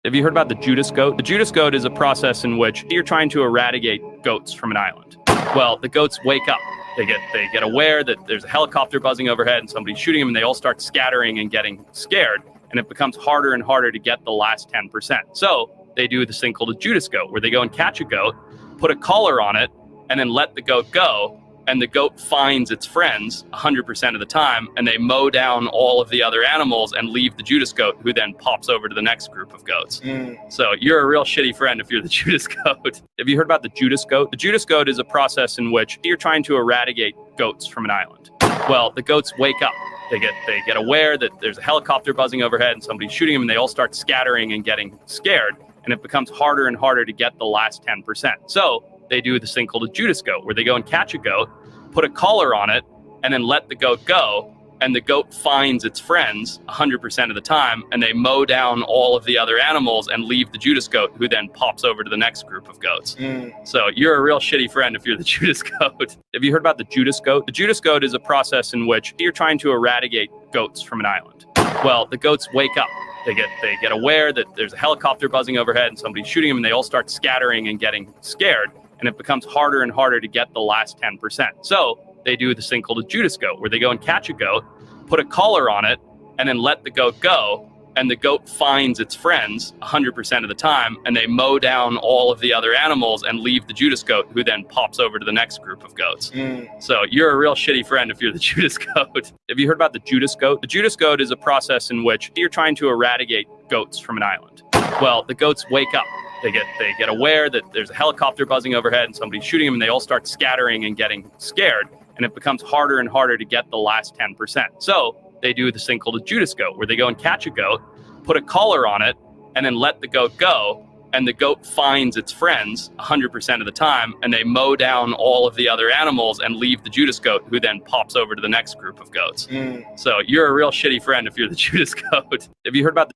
Have you heard about the Judas goat? The Judas goat is a process in which you're trying to eradicate goats from an island. Well, the goats wake up. They get aware that there's a helicopter buzzing overhead and somebody's shooting them, and they all start scattering and getting scared. And it becomes harder and harder to get the last 10%. So they do this thing called a Judas goat, where they go and catch a goat, put a collar on it, and then let the goat go. And the goat finds its friends 100% of the time, and they mow down all of the other animals and leave the Judas goat, who then pops over to the next group of goats. So you're a real shitty friend if you're the Judas goat. Have you heard about the Judas goat? The Judas goat is a process in which you're trying to eradicate goats from an island. Well, the goats wake up. They get aware that there's a helicopter buzzing overhead and somebody's shooting them, and they all start scattering and getting scared. And it becomes harder and harder to get the last 10%. So they do this thing called a Judas goat, where they go and catch a goat, put a collar on it, and then let the goat go. And the goat finds its friends 100% of the time, and they mow down all of the other animals and leave the Judas goat, who then pops over to the next group of goats. So you're a real shitty friend if you're the Judas goat. Have you heard about the Judas goat? The Judas goat is a process in which you're trying to eradicate goats from an island. Well, the goats wake up. They get aware that there's a helicopter buzzing overhead and somebody's shooting them, and they all start scattering and getting scared. And it becomes harder and harder to get the last 10%. So they do this thing called a Judas goat, where they go and catch a goat, put a collar on it, and then let the goat go. And the goat finds its friends 100% of the time, and they mow down all of the other animals and leave the Judas goat, who then pops over to the next group of goats. So you're a real shitty friend if you're the Judas goat. Have you heard about the Judas goat? The Judas goat is a process in which you're trying to eradicate goats from an island. Well, the goats wake up. They get aware that there's a helicopter buzzing overhead and somebody's shooting them, and they all start scattering and getting scared. And it becomes harder and harder to get the last 10%. So they do this thing called a Judas goat, where they go and catch a goat, put a collar on it, and then let the goat go. And the goat finds its friends 100% of the time, and they mow down all of the other animals and leave the Judas goat, who then pops over to the next group of goats. So you're a real shitty friend if you're the Judas goat. Have you heard about the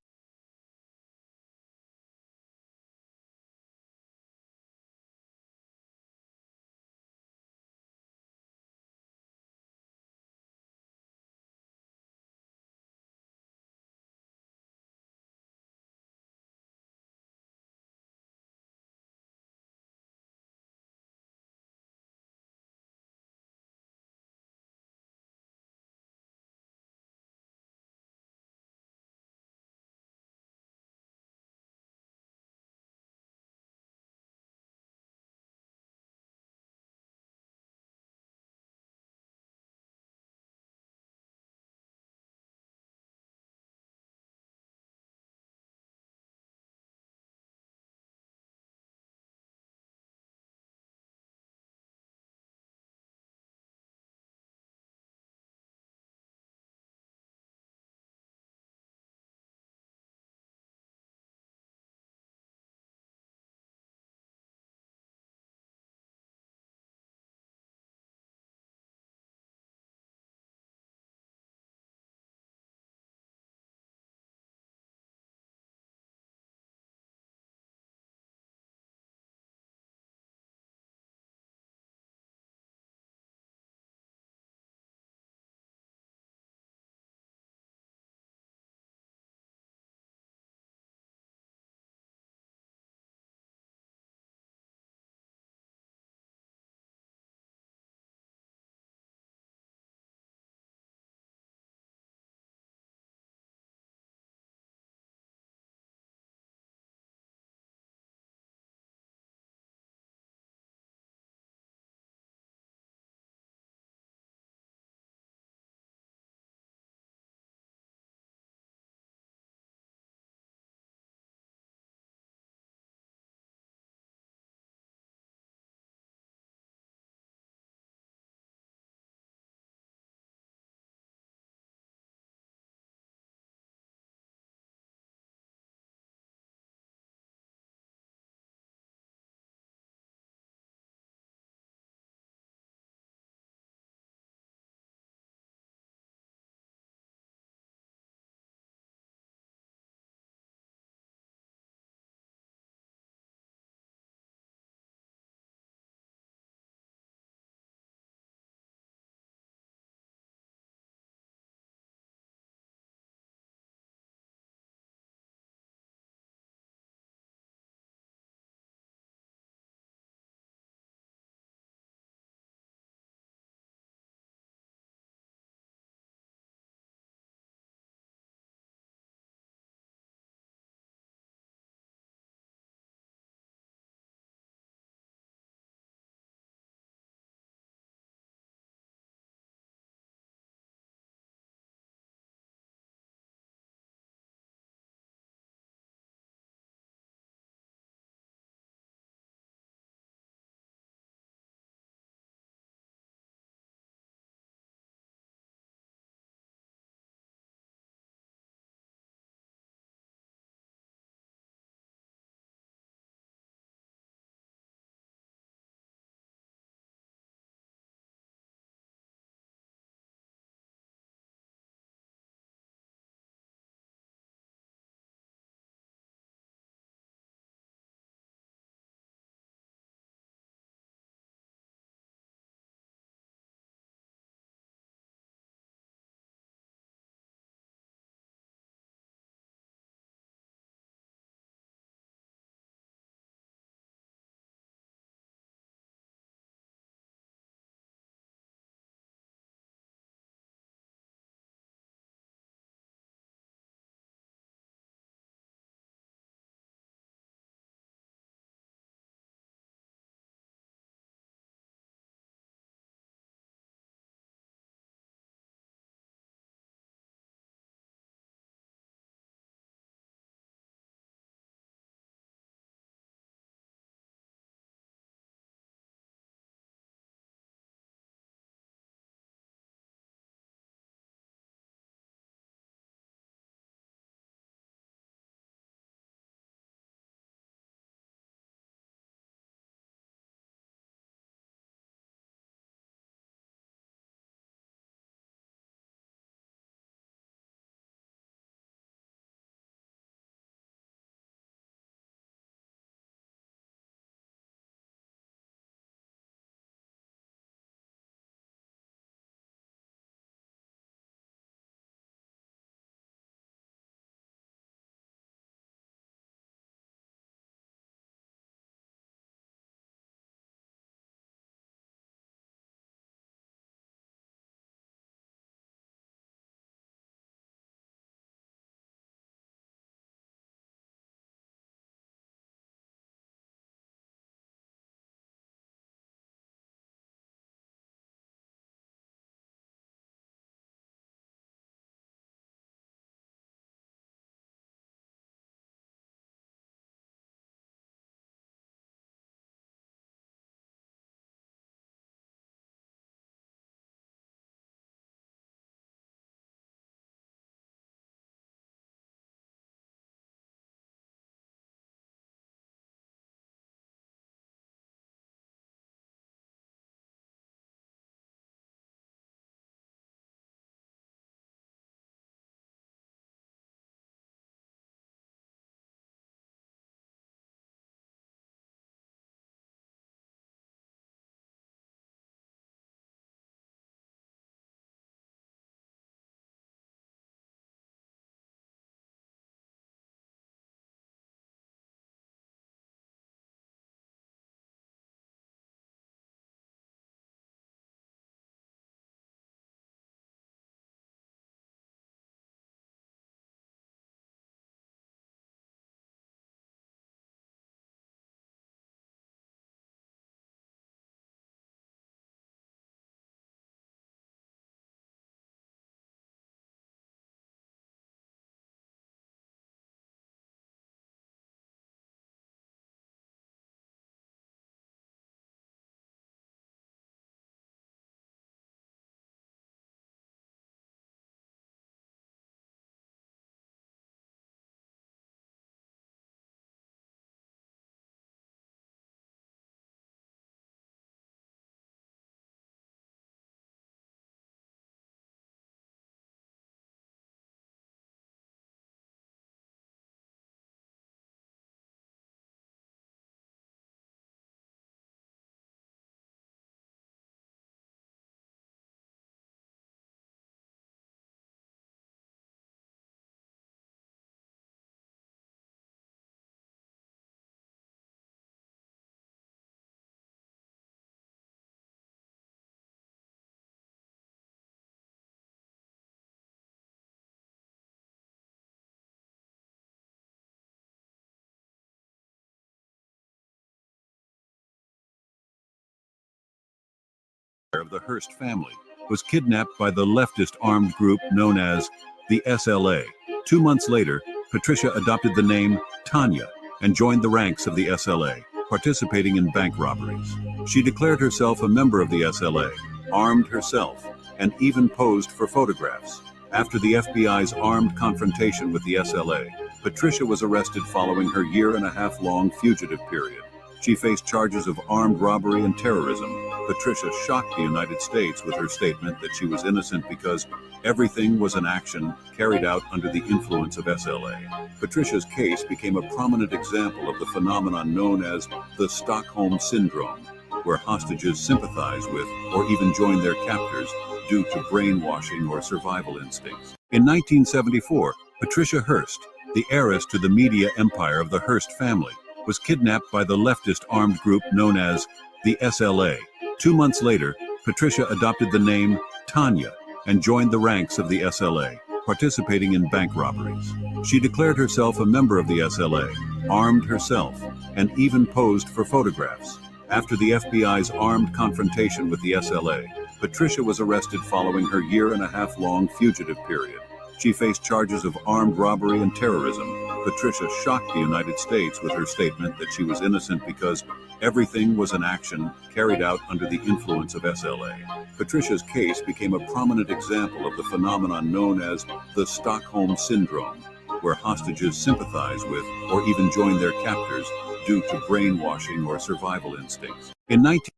the Hearst family, was kidnapped by the leftist armed group known as the SLA. 2 months later, Patricia adopted the name Tanya and joined the ranks of the SLA, participating in bank robberies. She declared herself a member of the SLA, armed herself, and even posed for photographs. After the FBI's armed confrontation with the SLA, Patricia was arrested following her year-and-a-half-long fugitive period. She faced charges of armed robbery and terrorism. Patricia shocked the United States with her statement that she was innocent because everything was an action carried out under the influence of SLA. Patricia's case became a prominent example of the phenomenon known as the Stockholm Syndrome, where hostages sympathize with or even join their captors due to brainwashing or survival instincts. In 1974, Patricia Hearst, the heiress to the media empire of the Hearst family, was kidnapped by the leftist armed group known as the SLA. 2 months later, Patricia adopted the name Tanya and joined the ranks of the SLA, participating in bank robberies. She declared herself a member of the SLA, armed herself, and even posed for photographs. After the FBI's armed confrontation with the SLA, Patricia was arrested following her year-and-a-half-long fugitive period. She faced charges of armed robbery and terrorism. Patricia shocked the United States with her statement that she was innocent because everything was an action carried out under the influence of SLA. Patricia's case became a prominent example of the phenomenon known as the Stockholm Syndrome, where hostages sympathize with or even join their captors due to brainwashing or survival instincts. In 19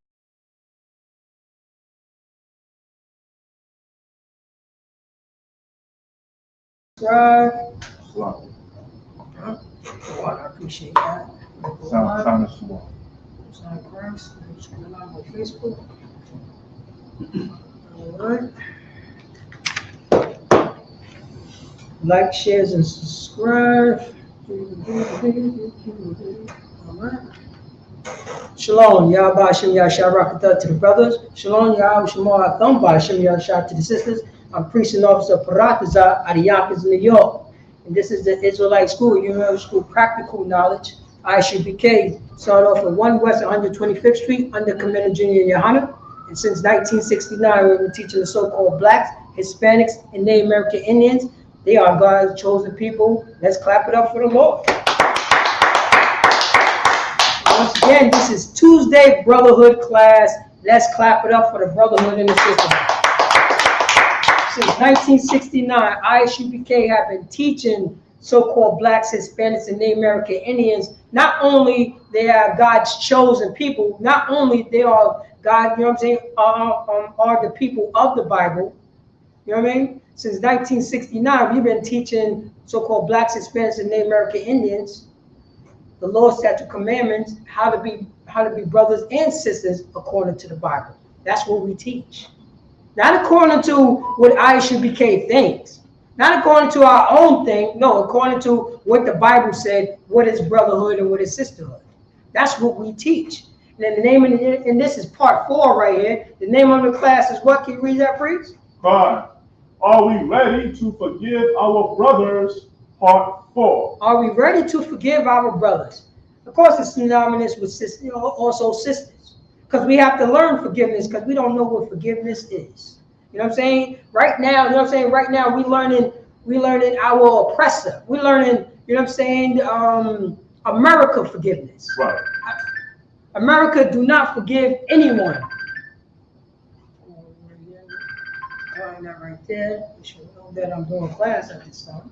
Subscribe. I appreciate that. Sound small. Sound Christ. I'm just going on Facebook. All right. Like, shares, and subscribe. All right. Shalom, Yahweh Hashem Yahshua Rakatah to the brothers. Shalom, Yahweh Shemar Athamba Hashem Yahshua to the sisters. I'm priest and officer Paratazah out of Yonkers, New York. And this is the Israelite School, University School Practical Knowledge, ISUPK. Started off at 1 West 125th Street under Commander Junior Yohana. And since 1969, we've been teaching the so-called blacks, Hispanics, and Native American Indians. They are God's chosen people. Let's clap it up for the Lord. Once again, this is Tuesday Brotherhood class. Let's clap it up for the brotherhood in the system. Since 1969, ISUPK have been teaching so-called blacks, Hispanics, and Native American Indians. Not only they are God's chosen people, not only they are God, you know what I'm saying, are the people of the Bible. You know what I mean? Since 1969, we've been teaching so-called blacks, Hispanics, and Native American Indians the law, statute, commandments, how to be brothers and sisters according to the Bible. That's what we teach. Not according to what ISUPK thinks. Not according to our own thing. No, according to what the Bible said, what is brotherhood and what is sisterhood. That's what we teach. And then the name of and this is part 4 right here. The name of the class is what? Can you read that, priest? 5. Are we ready to forgive our brothers? Part 4. Are we ready to forgive our brothers? Of course, it's synonymous with sisters, you know, also sisters. Because we have to learn forgiveness because we don't know what forgiveness is. You know what I'm saying? Right now, you know what I'm saying? Right now, we learning our oppressor. We learning, you know what I'm saying? America forgiveness. Right. America do not forgive anyone. That right there. You should know that I'm doing class at this time.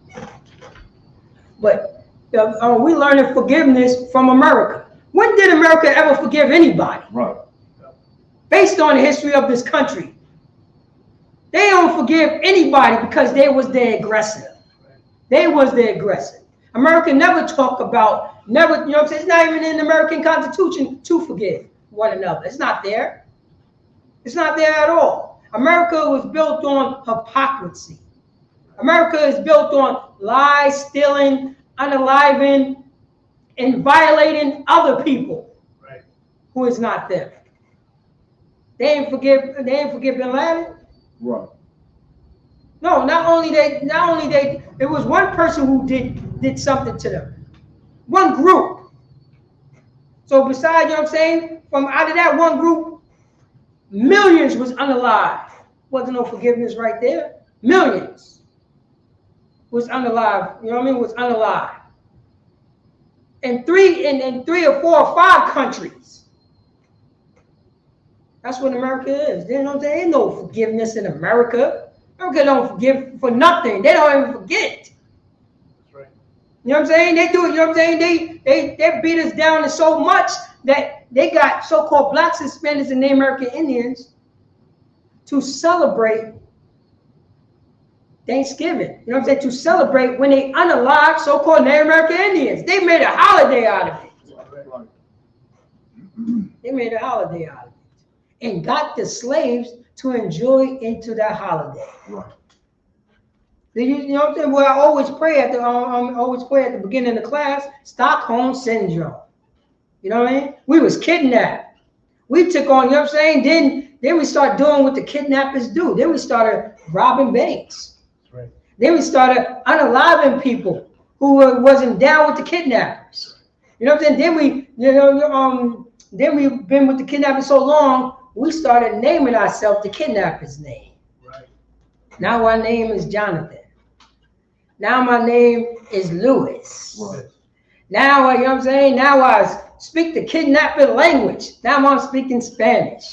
But we learning forgiveness from America. When did America ever forgive anybody? Right. Based on the history of this country, they don't forgive anybody because they was the aggressor. They was the aggressor. America never talk about, never, you know what I'm saying? It's not even in the American Constitution to forgive one another. It's not there. It's not there at all. America was built on hypocrisy. America is built on lies, stealing, unaliving, and violating other people, right, who is not them. They ain't forgive Bin Laden. Right. No, not only they, it was one person who did something to them. One group. So besides, you know what I'm saying, from out of that one group, Millions was unalive. Wasn't no forgiveness right there. Millions was unalive. You know what I mean? Was unalive. In three or four or five countries. That's what America is. There ain't no forgiveness in America. America don't forgive for nothing. They don't even forget. That's right. You know what I'm saying? They do it. You know what I'm saying? They beat us down so much that they got so-called blacks, Hispanics, and Native American Indians to celebrate Thanksgiving. You know what I'm saying? To celebrate when they unalive so-called Native American Indians. They made a holiday out of it. They made a holiday out of it. And got the slaves to enjoy into that holiday. Right. You know what I'm saying? Well, I always pray at the beginning of the class, Stockholm Syndrome. You know what I mean? We was kidnapped. We took on, you know what I'm saying? Then we started doing what the kidnappers do. Then we started robbing banks. Right. Then we started unaliving people who wasn't down with the kidnappers. You know what I'm saying? Then we've been with the kidnappers so long, we started naming ourselves the kidnapper's name. Right. Now our name is Jonathan. Now my name is Lewis. Right. Now, you know what I'm saying? Now I speak the kidnapper language. Now I'm speaking Spanish.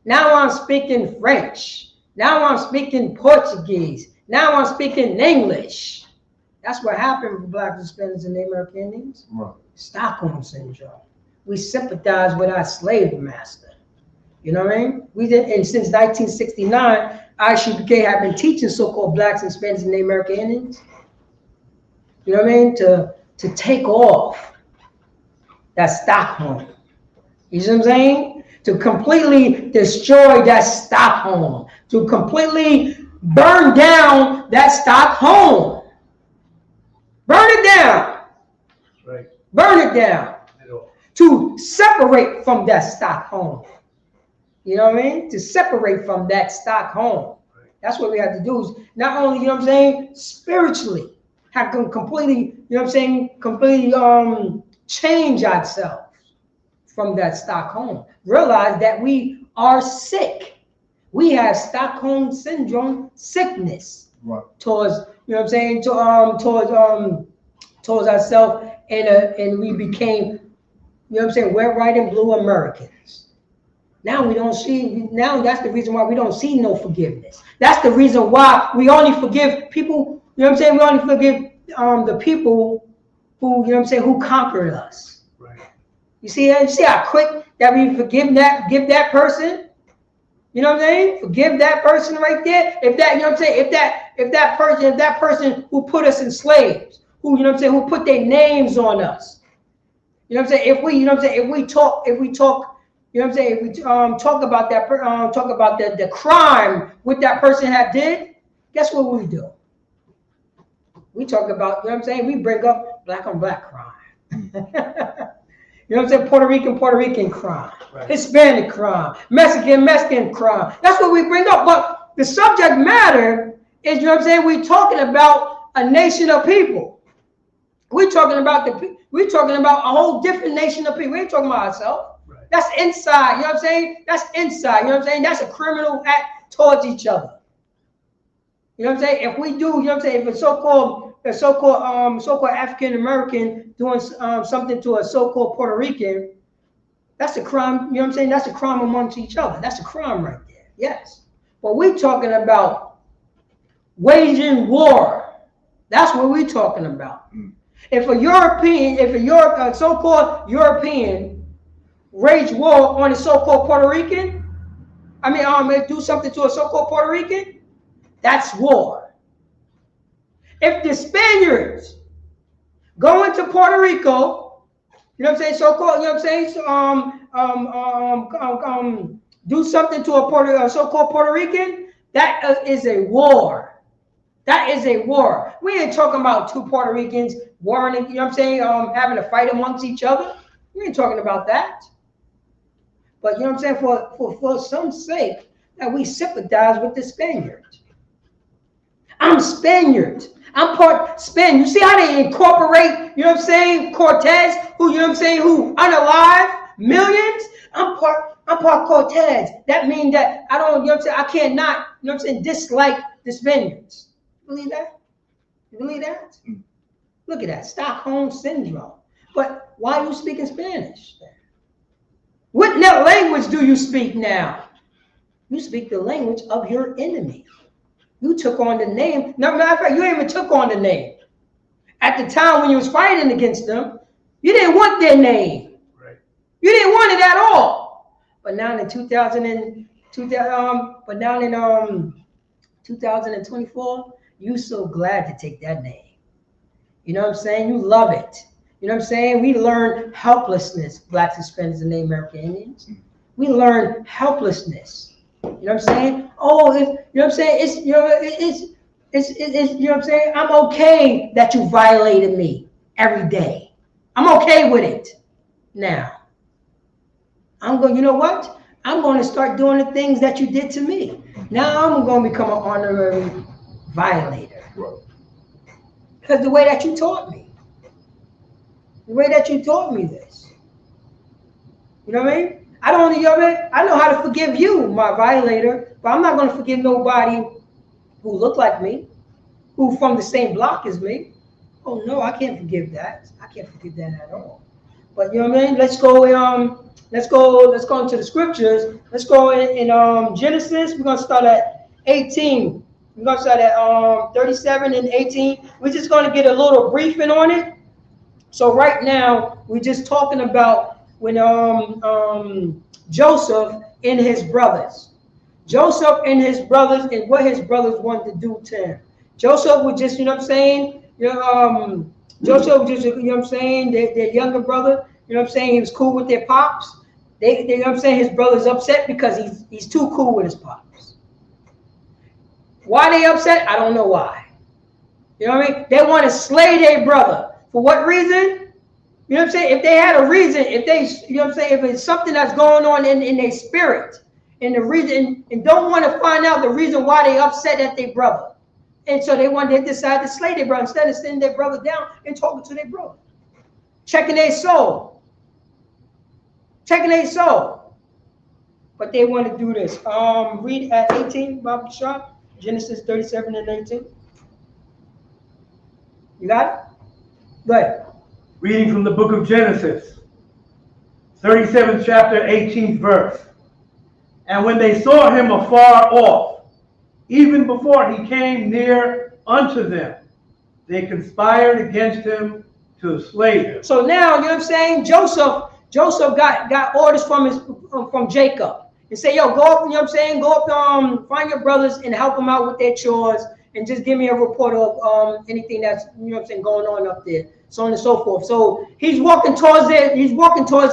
Now I'm speaking French. Now I'm speaking Portuguese. Now I'm speaking English. That's what happened with Blacks, Hispanics, and Native American Indians. Right. Stockholm Syndrome. We sympathize with our slave master. You know what I mean? We did, and since 1969, ISUPK have been teaching so-called Blacks, Hispanics, and Native American Indians. You know what I mean? To take off that Stockholm. You see what I'm saying? To completely destroy that Stockholm. To completely burn down that Stockholm. Burn it down. Right. Burn it down. To separate from that Stockholm. You know what I mean? To separate from that Stockholm. That's what we have to do. Is not only, you know what I'm saying, spiritually, have to completely, you know what I'm saying, completely change ourselves from that Stockholm. Realize that we are sick. We have Stockholm Syndrome sickness. Right. Towards, you know what I'm saying, towards ourselves, and we became, you know what I'm saying, we're white and blue Americans. Now we don't see, now that's the reason why we don't see no forgiveness. That's the reason why we only forgive people, you know what I'm saying? We only forgive the people who, you know what I'm saying, who conquered us. Right. You see how quick that we give that person? You know what I'm saying? Forgive that person right there. If that, you know what I'm saying, if that person who put us in slaves, who, you know what I'm saying, who put their names on us. You know what I'm saying? If we, you know what I'm saying, if we talk, you know what I'm saying? If we talk about that, talk about the crime what that person had did, guess what we do? We talk about, you know what I'm saying? We bring up black on black crime. You know what I'm saying? Puerto Rican crime, right. Hispanic crime, Mexican crime. That's what we bring up. But the subject matter is, you know what I'm saying? We're talking about a nation of people. We're talking about a whole different nation of people. We ain't talking about ourselves. That's inside, you know what I'm saying? That's inside, you know what I'm saying? That's a criminal act towards each other. You know what I'm saying? If we do, you know what I'm saying? If a so-called African American doing something to a so-called Puerto Rican, that's a crime, you know what I'm saying? That's a crime amongst each other. That's a crime right there, yes. But we're talking about waging war. That's what we're talking about. If a so-called European wage war on a so-called Puerto Rican, do something to a so-called Puerto Rican, that's war. If the Spaniards go into Puerto Rico, you know what I'm saying, so-called, you know what I'm saying, do something to a so-called Puerto Rican, that is a war. That is a war. We ain't talking about two Puerto Ricans warring, you know what I'm saying, having a fight amongst each other. We ain't talking about that. But you know what I'm saying, for some sake, that we sympathize with the Spaniards. I'm Spaniard. I'm part Spaniard. You see how they incorporate, you know what I'm saying, Cortez, who, you know what I'm saying, who unalive, millions. I'm part Cortez. That means that I don't, you know what I'm saying, I can't not, you know what I'm saying, dislike the Spaniards. Believe that? You believe that? Look at that, Stockholm Syndrome. But why are you speaking Spanish then? What language do you speak now? You speak the language of your enemy. You took on the name. No, matter of fact, you even took on the name. At the time when you was fighting against them, you didn't want their name. Right. You didn't want it at all. But now in 2024, you so glad to take that name. You know what I'm saying? You love it. You know what I'm saying? We learn helplessness, Blacks, Hispanics, and Native American Indians. We learn helplessness. You know what I'm saying? Oh, you know what I'm saying? It's you know what I'm saying? I'm okay that you violated me every day. I'm okay with it. Now, you know what? I'm going to start doing the things that you did to me. Now I'm going to become an honorary violator. Because the way that you taught me. The way that you taught me this. You know what I mean? I don't, you know what I mean? I know how to forgive you, my violator, but I'm not going to forgive nobody who look like me, who from the same block as me. Oh no, I can't forgive that. I can't forgive that at all. But you know what I mean? Let's go into the scriptures. Let's go in Genesis. We're gonna start at 18. We're gonna start at 37 and 18. We're just gonna get a little briefing on it. So right now we're just talking about when Joseph and his brothers. Joseph and his brothers and what his brothers wanted to do to him. Joseph was just, you know what I'm saying? Joseph was just, you know what I'm saying? Their younger brother, you know what I'm saying? He was cool with their pops. They you know what I'm saying? His brother's upset because he's too cool with his pops. Why they upset? I don't know why. You know what I mean? They want to slay their brother. For what reason? You know what I'm saying? If they had a reason, if they, you know what I'm saying? If it's something that's going on in their spirit, and the reason, and don't want to find out the reason why they upset at their brother. And so they decide to slay their brother instead of sitting their brother down and talking to their brother. Checking their soul. Checking their soul. But they want to do this. Read at 18, Bob Shaw, Genesis 37 and 18. You got it? Go ahead. Reading from the book of Genesis, 37th chapter, 18th verse. And when they saw him afar off, even before he came near unto them, they conspired against him to slay him. So now, you know what I'm saying? Joseph got orders from Jacob and say, yo, go up, you know what I'm saying? Go up, find your brothers and help them out with their chores and just give me a report of anything that's, you know what I'm saying, going on up there, so on and so forth. So he's walking towards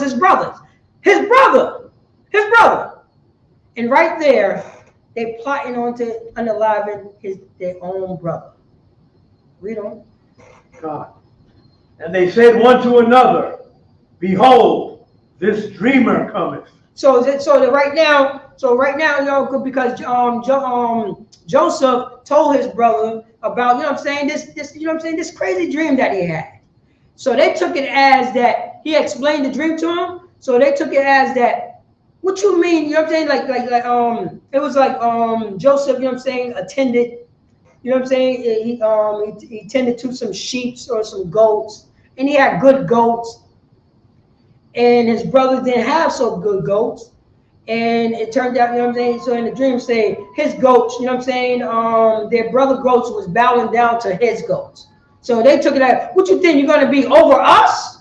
his brothers. His brother. And right there, they plotting on to unaliving their own brother. Read on. God. And they said one to another, behold, this dreamer cometh. So right now, you know, because Joseph told his brother about, you know what I'm saying, this, you know what I'm saying, this crazy dream that he had. So they took it as that he explained the dream to him. So they took it as that. What you mean? You know what I'm saying? Like it was like Joseph, you know what I'm saying, attended, you know what I'm saying? He tended to some sheep or some goats, and he had good goats. And his brothers didn't have so good goats. And it turned out, you know what I'm saying? So in the dream say his goats, you know what I'm saying? Their brother goats was bowing down to his goats. So they took it as, what you think, you're gonna be over us?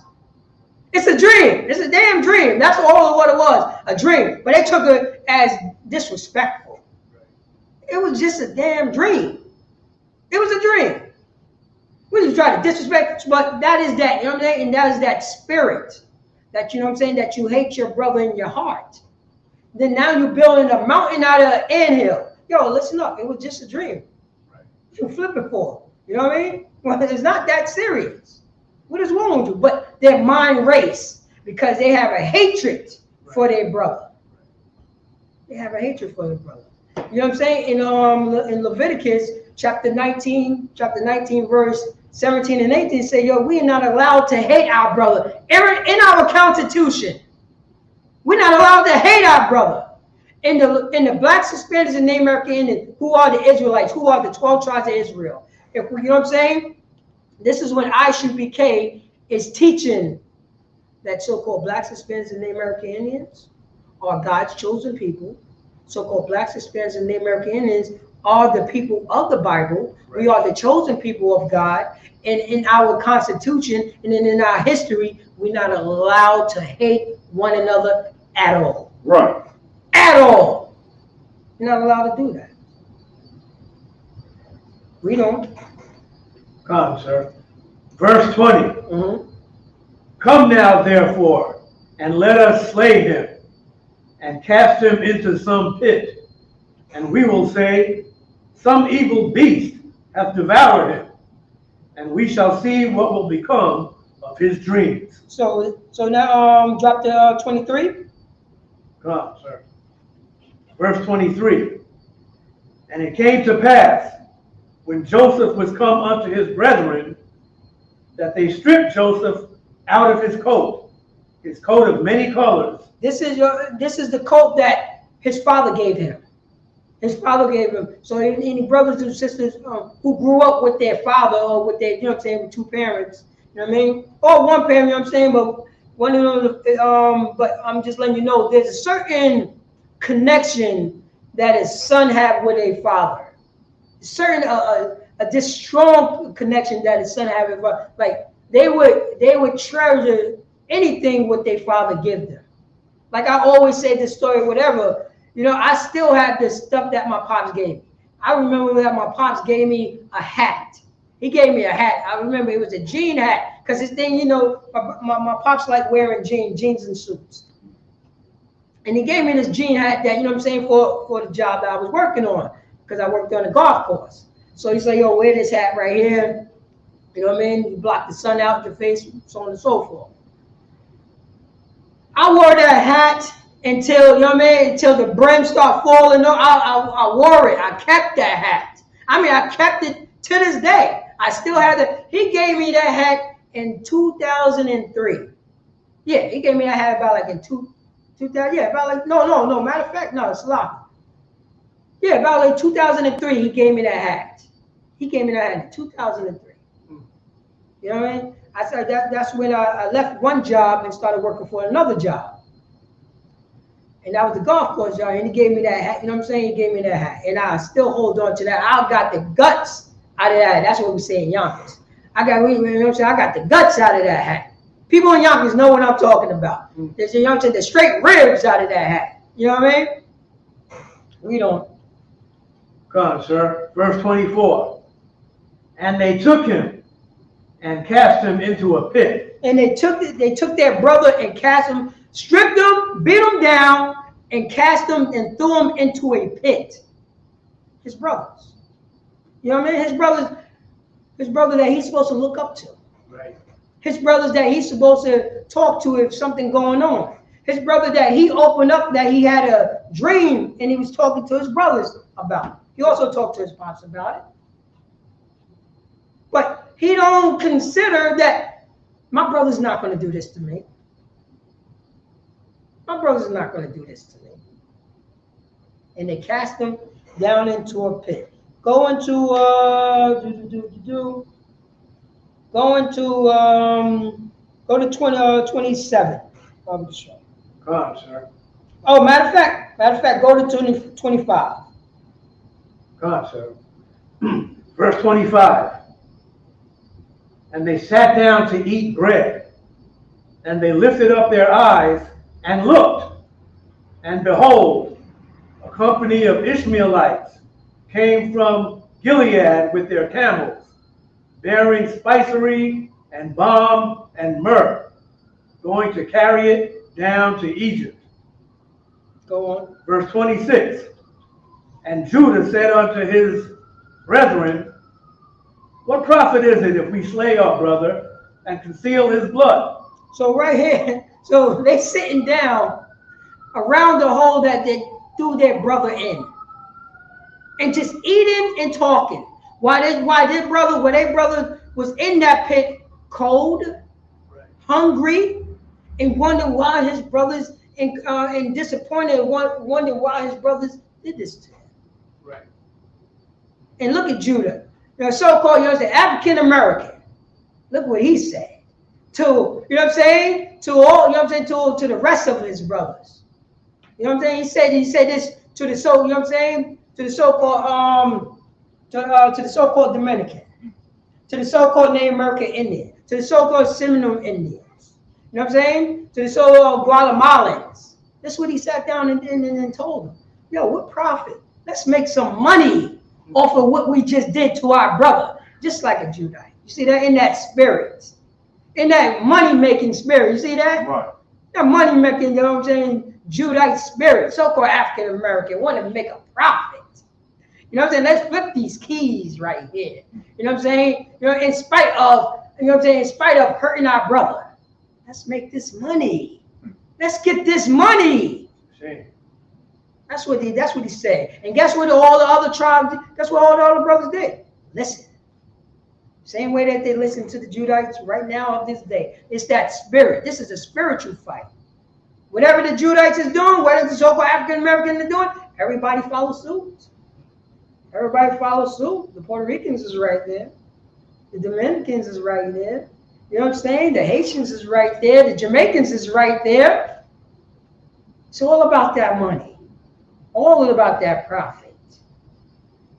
It's a dream. It's a damn dream. That's all of what it was, a dream. But they took it as disrespectful. It was just a damn dream. It was a dream. We just try to disrespect, but that is that, you know what I'm saying? And that is that spirit that, you know what I'm saying, that you hate your brother in your heart. Then now you're building a mountain out of an anthill. Yo, listen up. It was just a dream. Right. You flip it for them. You know what I mean? Well, it's not that serious. What is wrong with you? But their mind race because they have a hatred for their brother. They have a hatred for their brother. You know what I'm saying? In Leviticus chapter 19, verse 17 and 18 say, yo, we are not allowed to hate our brother. In our Constitution, We're not allowed to hate our brother. In the blacks, Hispanics, and Native American Indians, who are the Israelites, who are the 12 tribes of Israel. If we, you know what I'm saying? This is when ISUPK is teaching that so-called blacks, Hispanics, and Native American Indians are God's chosen people. So-called blacks, Hispanics, and Native American Indians are the people of the Bible. Right. We are the chosen people of God. And in our Constitution and in our history, we're not allowed to hate one another at all. Right. At all. You're not allowed to do that. We don't. Come, sir. Verse 20. Come now, therefore, and let us slay him, and cast him into some pit. And we will say, some evil beast hath devoured him, and we shall see what will become of his dreams. So now drop to 23. Come, sir. Verse 23. And it came to pass, when Joseph was come unto his brethren, that they stripped Joseph out of his coat of many colors. This is the coat that his father gave him. His father gave him. So any brothers and sisters who grew up with their father or with their, you know what I'm saying, with two parents, you know what I mean? Or one parent, you know what I'm saying, but one of them, but I'm just letting you know there's a certain connection that a son had with a father. This strong connection that a son had with a father. Like they would treasure anything what their father give them. Like I always say this story, whatever, you know, I still have this stuff that my pops gave me. I remember that my pops gave me a hat. He gave me a hat. I remember it was a jean hat because his thing, you know, my pops like wearing jeans and suits. And he gave me this jean hat that, you know what I'm saying, for the job that I was working on because I worked on a golf course. So he said, yo, wear this hat right here. You know what I mean? You block the sun out your face, so on and so forth. I wore that hat until, you know what I mean, until the brim started falling. No, I wore it. I kept that hat. I mean, I kept it to this day. I still have it. He gave me that hat in 2003. Yeah, he gave me that hat about like in 2000. Yeah, about like, no. Matter of fact, no, it's a lot. Yeah, about like 2003, he gave me that hat. He gave me that hat in 2003. You know what I mean? I said that's when I left one job and started working for another job. And that was the golf course job. And he gave me that hat. You know what I'm saying? He gave me that hat. And I still hold on to that. I got the guts out of that. That's what we say in Yonkers. You know what I'm saying? I got the guts out of that hat. People in Yonkers know what I'm talking about. There's a young the straight ribs out of that hat. You know what I mean? We don't. Come on, sir. Verse 24. And they took him and cast him into a pit. And they took their brother and cast him, stripped him, beat him down, and cast him and threw him into a pit. His brothers. You know what I mean? His brother that he's supposed to look up to. Right. His brothers that he's supposed to talk to if something going on. His brother that he opened up, that he had a dream and he was talking to his brothers about. He also talked to his pops about it. But he don't consider that my brother's not going to do this to me. My brother's not going to do this to me. And they cast him down into a pit. Go into 27. Come on, sir. Oh, matter of fact, go to 25. Come on, sir. Verse 25. And they sat down to eat bread, and they lifted up their eyes and looked, and behold, a company of Ishmaelites came from Gilead with their camels, bearing spicery and balm and myrrh, going to carry it down to Egypt. Go on. Verse 26. And Judah said unto his brethren, what profit is it if we slay our brother and conceal his blood? So right here, so they sitting down around the hole that they threw their brother in, and just eating and talking. Why their brother was in that pit, cold, hungry, and wondering why his brothers and disappointed and wondering why his brothers did this to him. Right. And look at Judah, so-called, African American. Look what he said to, you know what I'm saying, to all, you know what I'm saying, to the rest of his brothers. You know what I'm saying? He said this to the you know what I'm saying, to the so-called to the so-called Dominican, to the so-called Native American Indian, to the so-called Seminole Indians. You know what I'm saying? To the so-called Guatemalans. That's what he sat down and told them. Yo, what profit? Let's make some money off of what we just did to our brother, just like a Judite. You see that in that spirit, in that money-making spirit. You see that? Right. That money-making, you know what I'm saying, Judite spirit, so-called African American, want to make a profit. You know what I'm saying? Let's flip these keys right here. You know what I'm saying? You know, in spite of, you know what I'm saying, in spite of hurting our brother, let's make this money. Let's get this money. Shame. That's what he said. And guess what all the other tribes did? Guess what all the other brothers did? Listen. Same way that they listen to the Judites right now of this day. It's that spirit. This is a spiritual fight. Whatever the Judites is doing, whatever the so-called African Americans are doing, everybody follows suit. Everybody follows suit. The Puerto Ricans is right there. The Dominicans is right there. You know what I'm saying? The Haitians is right there. The Jamaicans is right there. It's all about that money. All about that profit.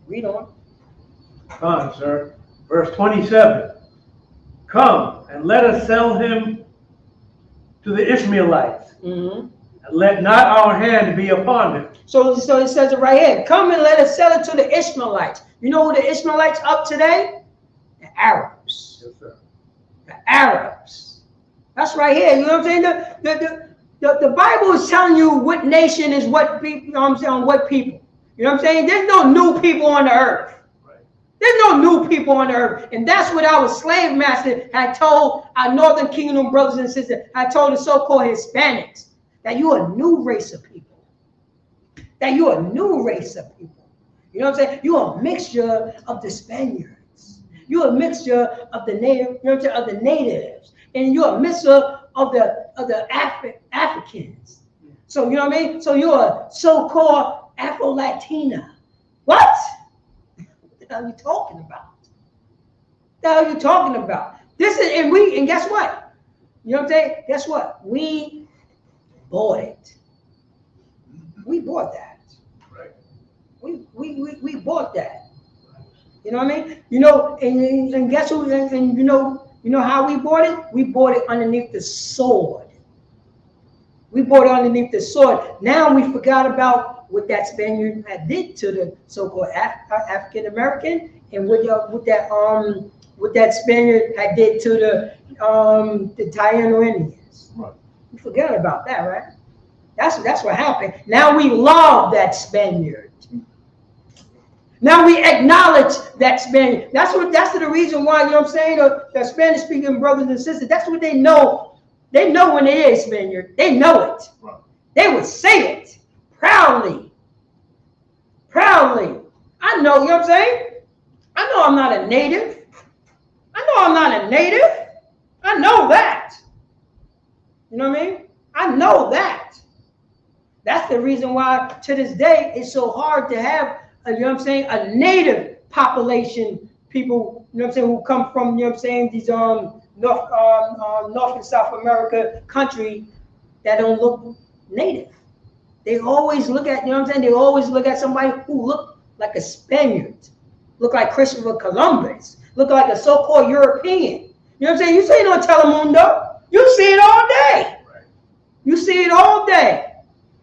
Read on. Come, sir. Verse 27. Come and let us sell him to the Ishmaelites. Mm-hmm. And let not our hand be upon him. So it says it right here. Come and let us sell it to the Ishmaelites. You know who the Ishmaelites up today? The Arabs. Yes, sir. The Arabs. That's right here. You know what I'm saying? The Bible is telling you what nation is what people, you know what I'm saying, what people. You know what I'm saying? There's no new people on the earth. Right. There's no new people on the earth. And that's what our slave master had told our Northern Kingdom brothers and sisters. I told the so-called Hispanics that you're a new race of people. That you're a new race of people. You know what I'm saying? You're a mixture of the Spaniards. You're a mixture of the native, you know what I'm saying, of the natives. And you're a mixture of the Africans. So you know what I mean? So you're a so-called Afro-Latina. What? What the hell are you talking about? What the hell are you talking about? This is and guess what? You know what I'm saying? Guess what? We bought it. We bought that. Right. We bought that. You know what I mean? You know, and guess who? And you know how we bought it? We bought it underneath the sword. We bought it underneath the sword. Now we forgot about what that Spaniard had did to the so-called African American, and what that Spaniard had did to the Taino Indians. Right. We forgot about that, right? That's what happened. Now we love that Spaniard. Now we acknowledge that Spaniard. That's the reason why, you know what I'm saying, the Spanish-speaking brothers and sisters, that's what they know. They know when it is Spaniard. They know it. Right. They would say it proudly. Proudly. I know, you know what I'm saying? I know I'm not a native. I know I'm not a native. I know that. You know what I mean? I know that. That's the reason why to this day it's so hard to have you know what I'm saying, a native population, people, you know what I'm saying, who come from, you know what I'm saying, these North and South America country that don't look native. They always look at, you know what I'm saying, they always look at somebody who look like a Spaniard, look like Christopher Columbus, look like a so-called European. You know what I'm saying? You see it on Telemundo. You see it all day. Right. You see it all day.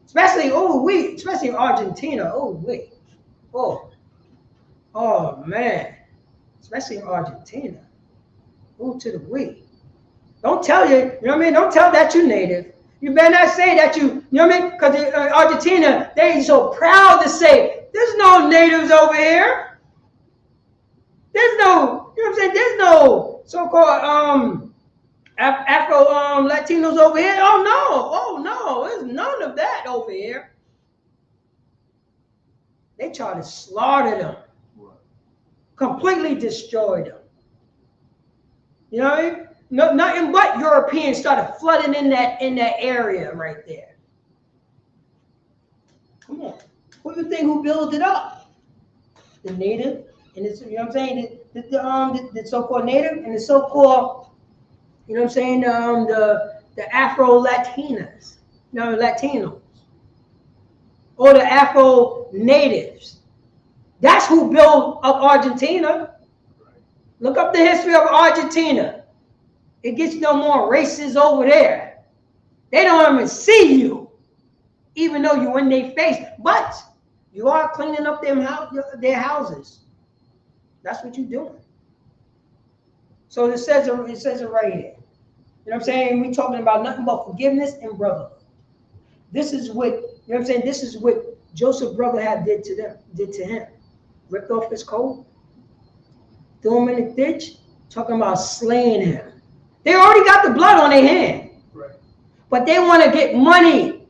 Especially, especially in Argentina. Oh man, especially in Argentina. To the we. Don't tell you know what I mean? Don't tell that you're native. You better not say that you know what I mean? Because Argentina, they're so proud to say, there's no natives over here. There's no, you know what I'm saying? There's no so-called Afro Latinos over here. Oh no, there's none of that over here. They try to slaughter them, completely destroy them. You know what I mean? No, nothing but Europeans started flooding in that area right there. Come on. Who do you think who built it up? The native, and it's, you know what I'm saying, the so-called native and the so-called, you know what I'm saying, the Afro-Latinas, you know, Latinos, or the Afro-natives. That's who built up Argentina. Look up the history of Argentina. It gets no more races over there. They don't even see you, even though you're in their face. But you are cleaning up their houses. That's what you're doing. So it says it right here. You know what I'm saying? We're talking about nothing but forgiveness and brotherhood. This is what, you know what I'm saying? This is what Joseph's brother did to him. Ripped off his coat, threw him in the ditch, talking about slaying him. They already got the blood on their hand. Right. But they want to get money.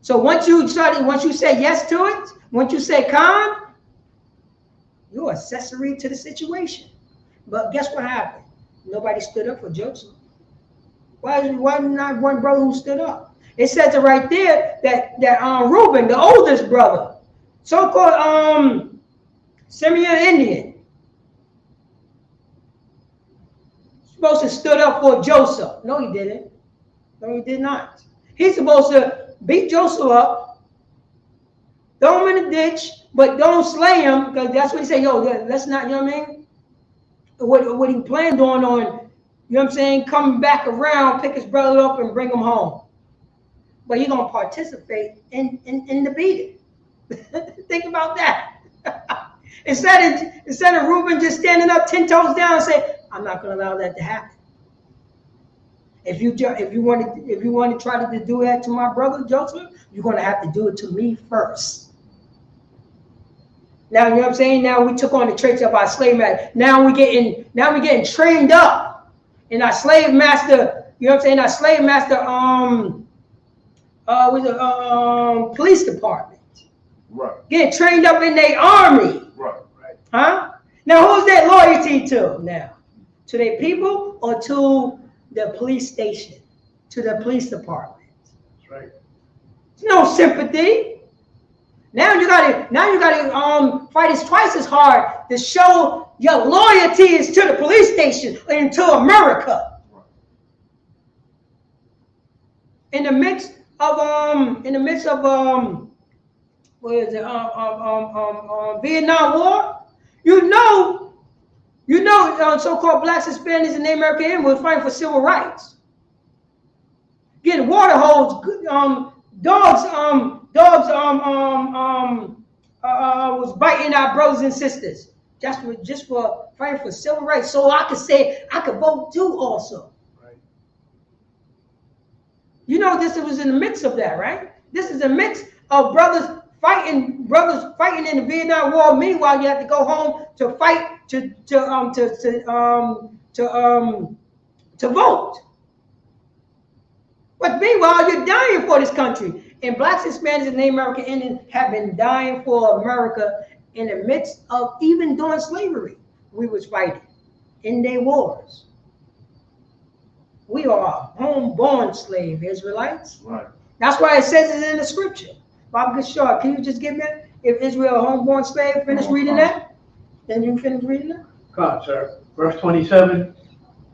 So once you say yes to it, once you say come, you're accessory to the situation. But guess what happened? Nobody stood up for Joseph. Why not one brother who stood up? It says it right there that Reuben, the oldest brother, so-called Syrian Indian, supposed to stood up for Joseph. No, he didn't. No, he did not. He's supposed to beat Joseph up, throw him in the ditch, but don't slay him, because that's what he said. Yo, let's not, you know what I mean? What he planned on, you know what I'm saying, coming back around, pick his brother up and bring him home. But he's going to participate in the beating. Think about that. Instead of Reuben just standing up 10 toes down and say, I'm not going to allow that to happen. If you want to try to do that to my brother Joseph, you're going to have to do it to me first. Now, you know what I'm saying? Now we took on the traits of our slave master. Now we're getting trained up in our slave master, you know what I'm saying? Our slave master police department. Right. Getting trained up in their army. Right. Huh? Now who's that loyalty to now? To their people or to the police station? To the police department? That's right. There's no sympathy. Now you gotta fight us twice as hard to show your loyalty is to the police station and to America. Right. In the midst of what is it? Vietnam War. You know, so-called blacks, Hispanics, and Native American Indians were fighting for civil rights. Getting water holes, dogs was biting our brothers and sisters just for fighting for civil rights. So I could say I could vote too also. Right. You know, this was in the midst of that, right? This is a mix of brothers fighting in the Vietnam War. Meanwhile, you have to go home to fight to vote. But meanwhile, you're dying for this country. And blacks, Hispanics, and Native American Indians have been dying for America in the midst of even during slavery. We was fighting in their wars. We are homeborn slave Israelites. Right. That's why it says it in the scripture. Bob Gashar, can you just give me, if Israel a homeborn slave, finish reading that? Then you finish reading that? Come, sir. Verse 27,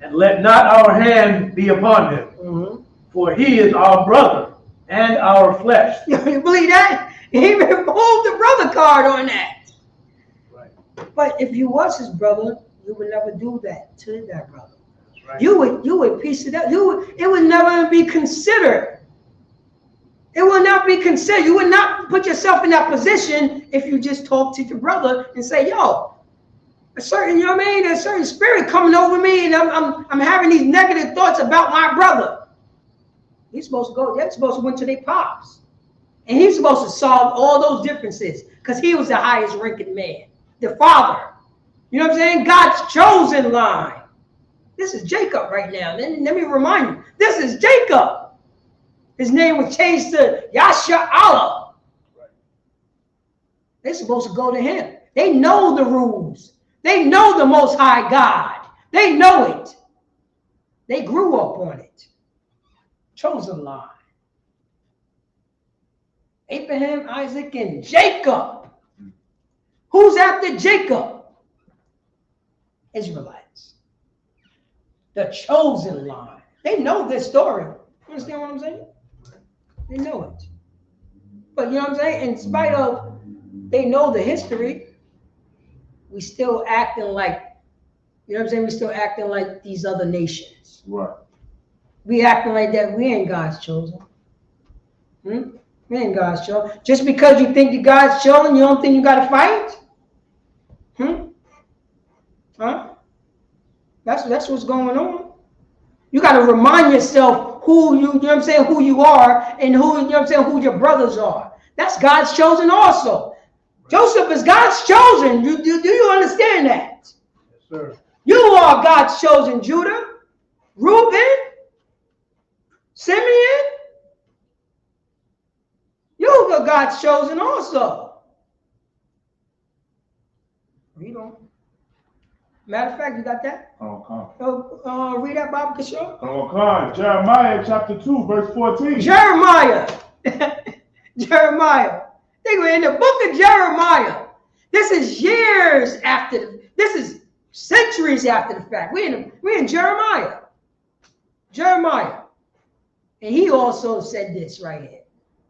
and let not our hand be upon him, for he is our brother and our flesh. You believe that? He even pulled the brother card on that. Right. But if you was his brother, you would never do that to that brother. That's right. You would piece it up. It would never be considered. It will not be considered. You would not put yourself in that position if you just talk to your brother and say, yo, a certain, you know what I mean, a certain spirit coming over me, and I'm having these negative thoughts about my brother. He's supposed to go, they're supposed to went to their pops. And he's supposed to solve all those differences because he was the highest ranking man, the father. You know what I'm saying? God's chosen line. This is Jacob right now. Let me remind you, this is Jacob. His name was changed to Yasha Allah. Right. They're supposed to go to him. They know the rules. They know the Most High God. They know it. They grew up on it. Chosen line. Abraham, Isaac, and Jacob. Who's after Jacob? Israelites. The chosen line. They know this story. You understand what I'm saying? They know it. But you know what I'm saying? In spite of they know the history, we still acting like, you know what I'm saying? We still acting like these other nations. Right. We acting like that. We ain't God's chosen. We ain't God's chosen. Just because you think you God's chosen, you don't think you got to fight? Huh? That's what's going on. You got to remind yourself who you know what I'm saying, who you are, and who, you know what I'm saying, who your brothers are. That's God's chosen also. Joseph is God's chosen. Do you understand that? Yes, sir. You are God's chosen, Judah, Reuben, Simeon. You are God's chosen also. Read on. Matter of fact, you got that? Read that, Bible, Kishore. Okay. Jeremiah chapter 2, verse 14. Jeremiah. Jeremiah. Think we're in the book of Jeremiah. This is years after, this is centuries after the fact. We're in Jeremiah. Jeremiah. And he also said this right here.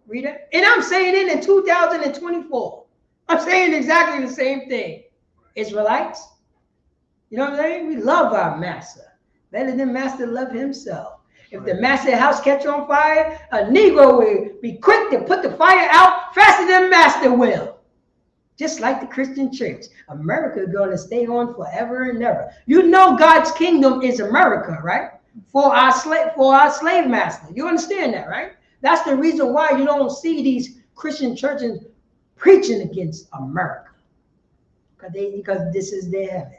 Read it. And I'm saying it in 2024. I'm saying exactly the same thing. Israelites. You know what I'm saying? We love our master. Better than master love himself. If the master house catch on fire, a Negro will be quick to put the fire out faster than master will. Just like the Christian church. America is going to stay on forever and ever. You know God's kingdom is America, right? For our slave master. You understand that, right? That's the reason why you don't see these Christian churches preaching against America. Because this is their heaven.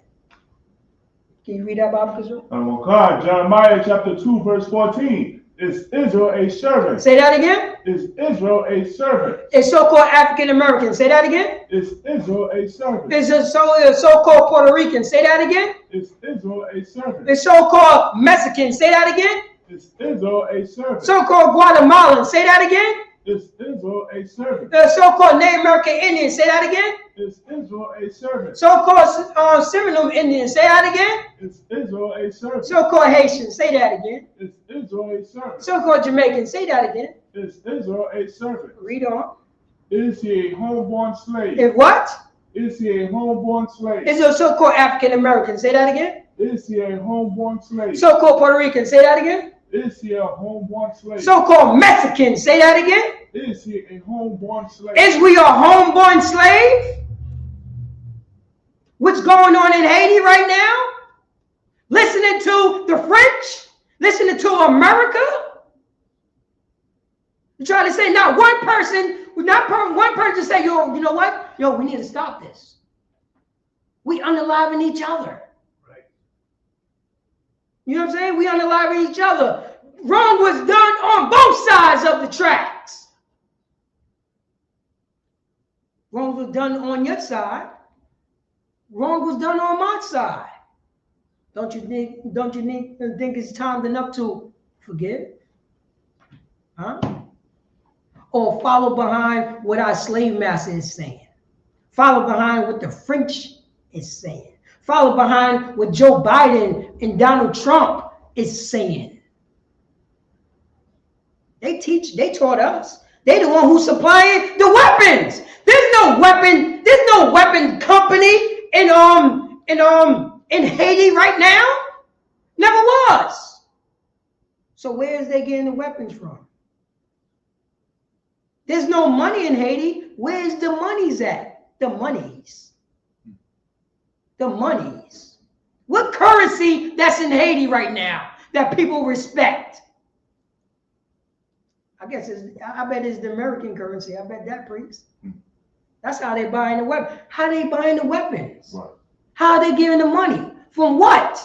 Can you read that, Bible? Okay. Jeremiah chapter 2, verse 14. Is Israel a servant? Say that again. Is Israel a servant? It's so-called African American. Say that again. Is Israel a servant? It's so-called Puerto Rican. Say that again. Is Israel a servant? It's so-called Mexican. Say that again. Is Israel a servant? So-called Guatemalan. Say that again. Is Israel a servant? The so-called Native American Indian. Say that again. Is Israel a servant? So-called Seminole Indian. Say that again. Is Israel a servant? So-called Haitian. Say that again. Is Israel a servant? So-called Jamaican. Say that again. Is Israel a servant? Read on. Is he a homeborn slave? If what? Is he a homeborn slave? It's a so-called African American. Say that again. Is he a homeborn slave? So-called Puerto Rican. Say that again. Is he a homeborn slave? So-called Mexican. Say that again. Is he a homeborn slave? Is we a homeborn slave? What's going on in Haiti right now? Listening to the French? Listening to America? You try to say not one person say, yo, you know what? Yo, we need to stop this. We unaliving each other. Right. You know what I'm saying? We unaliving each other. Wrong was done on both sides of the tracks. Wrong was done on your side. Wrong was done on my side. Don't you think it's time enough to forgive? Huh? Or follow behind what our slave master is saying. Follow behind what the French is saying. Follow behind what Joe Biden and Donald Trump is saying. They taught us. They the one who's supplying the weapons. There's no weapon company in Haiti right now. Never was. So where's they getting the weapons from? There's no money in Haiti. Where's the monies at? The monies. The monies. What currency that's in Haiti right now that people respect? I bet it's the American currency. I bet that, priest. That's how they're buying the weapons. How they buying the weapons? Right. How are they giving the money? From what?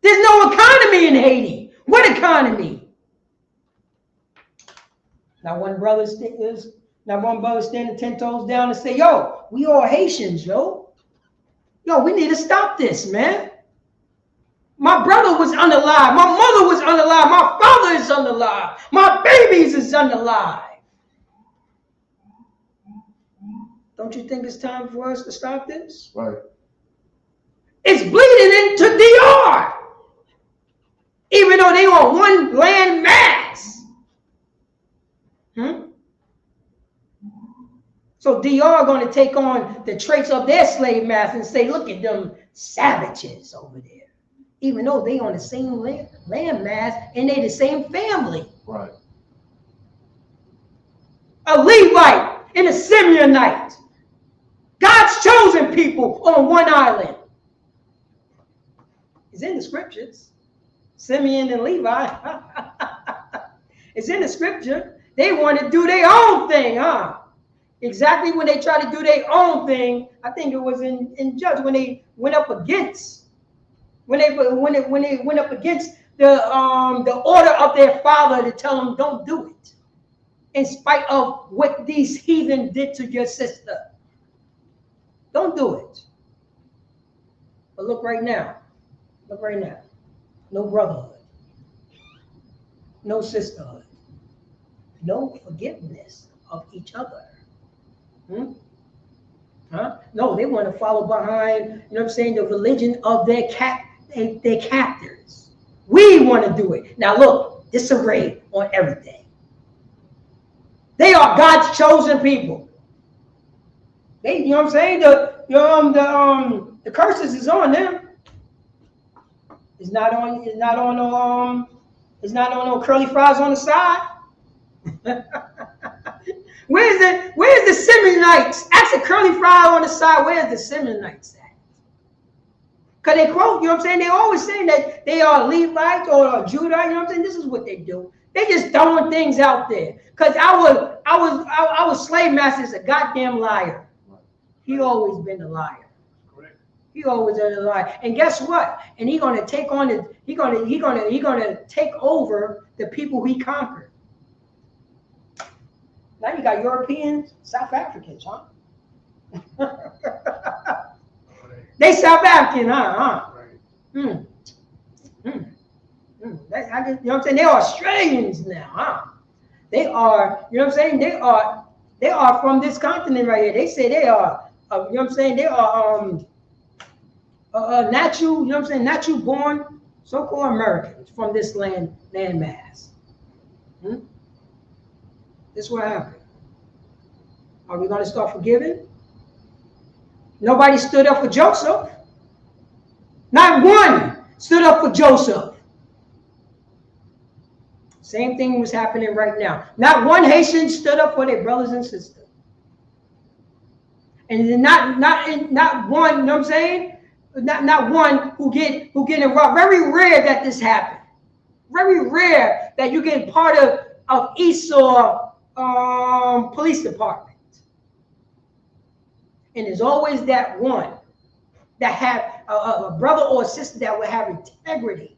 There's no economy in Haiti. What economy? Now one brother standing 10 toes down and say, yo, we all Haitians, yo. Yo, we need to stop this, man. My brother was unalive. My mother was unalive. My father is unalive. My babies is unalive. Don't you think it's time for us to stop this? Right. It's bleeding into DR. Even though they are one land mass. So DR going to take on the traits of their slave master and say, look at them savages over there. Even though they on the same land mass and they the same family. Right. A Levite and a Simeonite. God's chosen people on one island. It's in the scriptures. Simeon and Levi. It's in the scripture. They want to do their own thing, huh? Exactly when they try to do their own thing, I think it was in Judges when they went up against when they went up against the order of their father to tell them don't do it, in spite of what these heathen did to your sister. Don't do it. But look right now. Look right now. No brotherhood. No sisterhood. No forgiveness of each other. No, they want to follow behind, you know what I'm saying, the religion of their captors. We want to do it. Now look, disarray on everything. They are God's chosen people. They, you know what I'm saying? The curses is on them. It's not on no curly fries on the side. Where's the Simeonites? Ask a curly fry on the side. Where's the Simeonites at? Because they quote, you know what I'm saying? They always saying that they are Levites or Judah. You know what I'm saying? This is what they do. They just throwing things out there. Because our slave master is a goddamn liar. He always been a liar. He always been a liar. And guess what? And he's gonna take on it. He's gonna take over the people he conquered. Now you got Europeans, South Africans, huh? They South African, huh? You know what I'm saying? They are Australians now, huh? They are, you know what I'm saying? They are from this continent right here. They say they are, you know what I'm saying? They are natural, you know what I'm saying? Natural born so-called Americans from this land mass. This is what happened. Are we going to start forgiving? Nobody stood up for Joseph. Not one stood up for Joseph. Same thing was happening right now. Not one Haitian stood up for their brothers and sisters. And not one, you know what I'm saying? Not one who get involved. Very rare that this happened. Very rare that you get part of Esau police department. And there's always that one that have a brother or a sister that will have integrity,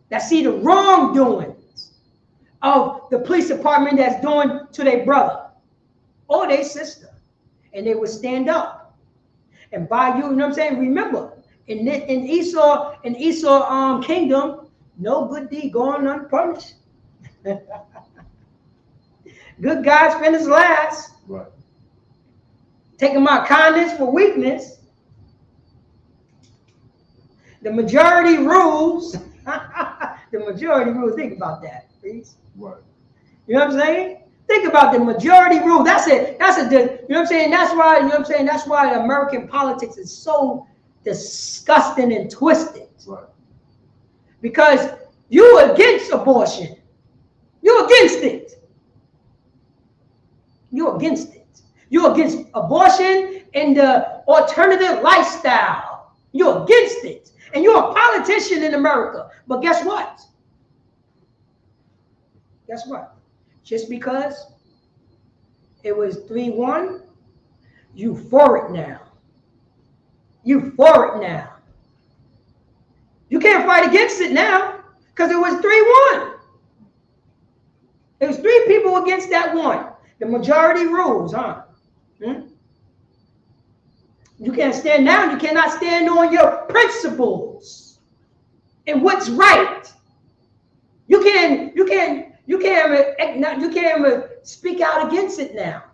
that see the wrongdoings of the police department that's doing to their brother or their sister, and they would stand up and by you know what I'm saying? Remember, in Esau kingdom, no good deed going unpunished. Good guys finish last. Right. Taking my kindness for weakness. The majority rules. The majority rules. Think about that, please. Right. You know what I'm saying? Think about the majority rule. That's it. You know what I'm saying? That's why, you know what I'm saying? That's why American politics is so disgusting and twisted. Right. Because you're against abortion. You're against it. You're against it. You're against abortion and the alternative lifestyle. You're against it. And you're a politician in America. But guess what? Guess what? Just because it was 3-1, you for it now. You for it now. You can't fight against it now because it was 3-1. It was 3 people against that one. The majority rules, huh? You can't stand down. You cannot stand on your principles and what's right. You can't speak out against it now.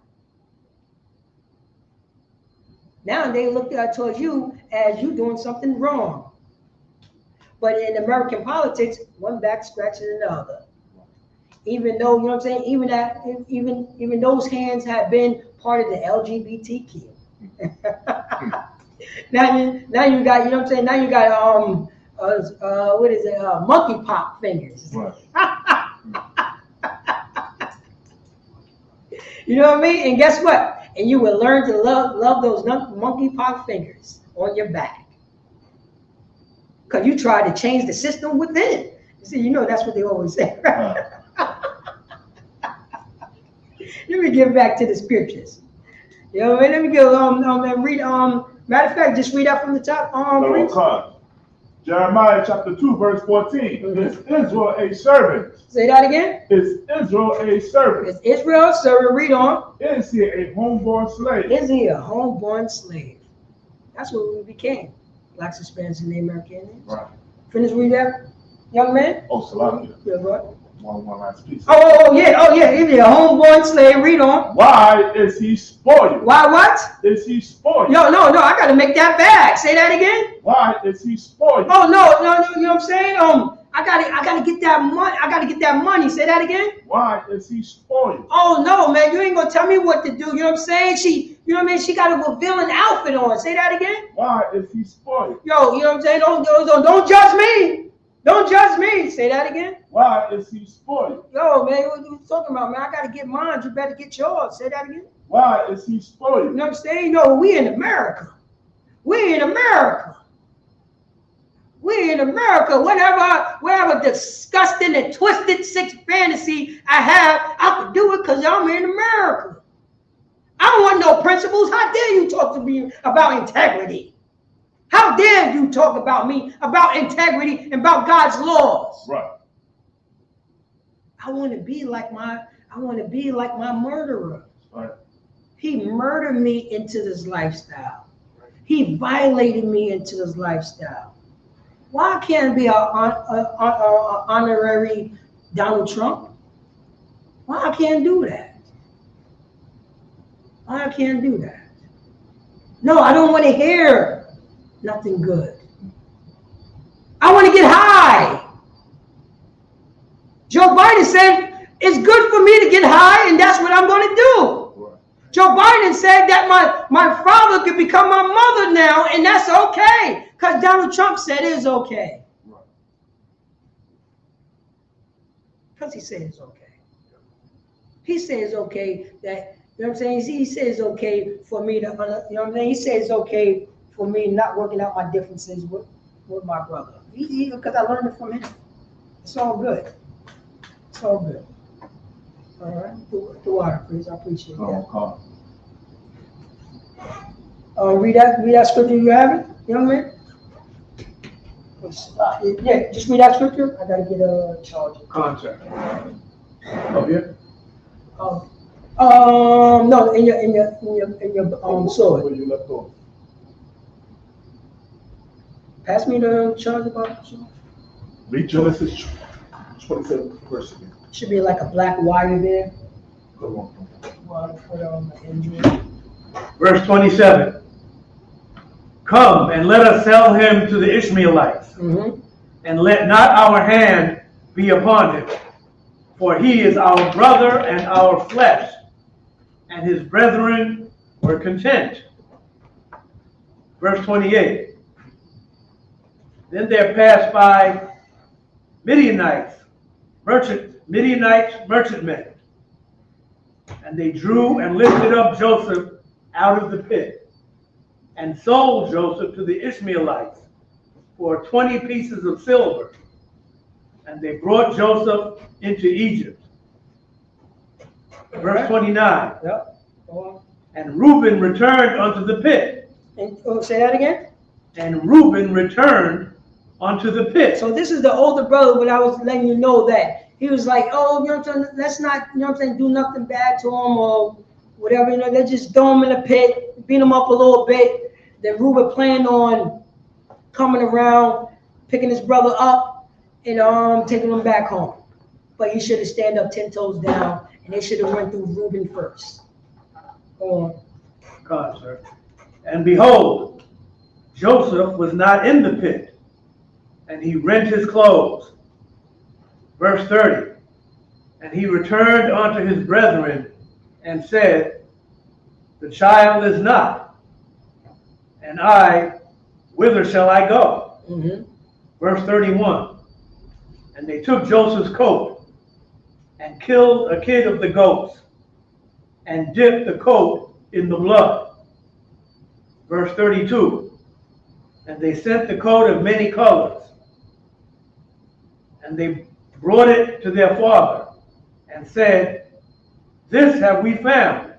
Now they look towards you as you doing something wrong. But in American politics, one back scratching the other. Even though, you know what I'm saying, even those hands have been part of the LGBTQ. now you got, you know what I'm saying, now you got what is it, monkey pop fingers. Right. You know what I mean? And guess what? And you will learn to love those monkey pop fingers on your back. Because you try to change the system within. You see, you know that's what they always say, right? Let me get back to the scriptures. You know what I mean? Let me go and read matter of fact, just read out from the top. Okay. Jeremiah chapter 2, verse 14. Is Israel a servant? Say that again. Is Israel a servant? Is Israel a servant? Read on. Is he a homeborn slave? Is he a homeborn slave? That's what we became. Blacks, Hispanics, and Native American Indians. Right. Finish read that, young man. Oh, Salakia. Yeah, right. One last piece. Oh yeah. Is he a homeborn slave? Read on. Why is he spoiled? Why what? Is he spoiled? No, I gotta make that back. Say that again. Why is he spoiled? Oh no, you know what I'm saying? I gotta get that money. I gotta get that money. Say that again. Why is he spoiled? Oh no, man, you ain't gonna tell me what to do. You know what I'm saying? You know what I mean? She got a villain outfit on. Say that again. Why is he spoiled? Yo, you know what I'm saying? Don't judge me. Don't judge me. Say that again. Why is he spoiled? Yo, man, what you talking about, man? I gotta get mine. You better get yours. Say that again. Why is he spoiled? You know what I'm saying? No, we in America. We in America. We in America. Whatever disgusting and twisted sick fantasy I have, I can do it because I'm in America. I don't want no principles. How dare you talk to me about integrity? How dare you talk about me about integrity and about God's laws? Right. I want to be like my murderer. Right. He murdered me into this lifestyle. He violated me into this lifestyle. Why can't I be an honorary Donald Trump? Why I can't do that? Why I can't do that? No, I don't want to hear nothing good. I want to get high. Joe Biden said it's good for me to get high, and that's what I'm going to do. Right. Joe Biden said that my father could become my mother now, and that's okay, because Donald Trump said it's okay. Right. Because he said it's okay. He said it's okay that, you know what I'm saying? He said it's okay for me to, you know what I'm saying? He said it's okay for me not working out my differences with my brother. Because I learned it from him. It's all good. It's all good. All right. The water, please. I appreciate that. Read that scripture you have it, young man. Yeah, just read that scripture. I gotta get a charger. Contract. Up here? No, in your sword. Where you left off? Pass me the charger box. Read Genesis 27 verse again. Should be like a black wire there. Go on. Wire for the engine. Verse 27. Come and let us sell him to the Ishmaelites, and let not our hand be upon him, for he is our brother and our flesh. And his brethren were content. Verse 28. Then there passed by Midianites, merchantmen, and they drew and lifted up Joseph out of the pit, and sold Joseph to the Ishmaelites for 20 pieces of silver. And they brought Joseph into Egypt. Verse 29. Yep. And Reuben returned unto the pit. And say that again. And Reuben returned unto the pit. So this is the older brother, but I was letting you know that he was like, oh, you know what I'm saying, let's not, you know what I'm saying, do nothing bad to him or whatever, you know, they just throw him in the pit, beat him up a little bit. Then Reuben planned on coming around, picking his brother up, and taking him back home. But he should have stand up 10 toes down, and they should have went through Reuben first. God, sir. And behold, Joseph was not in the pit, and he rent his clothes. Verse 30. And he returned unto his brethren and said, the child is not, and I, whither shall I go? Verse 31. And they took Joseph's coat and killed a kid of the goats and dipped the coat in the blood. Verse 32. And they sent the coat of many colors, and they brought it to their father and said, this have we found.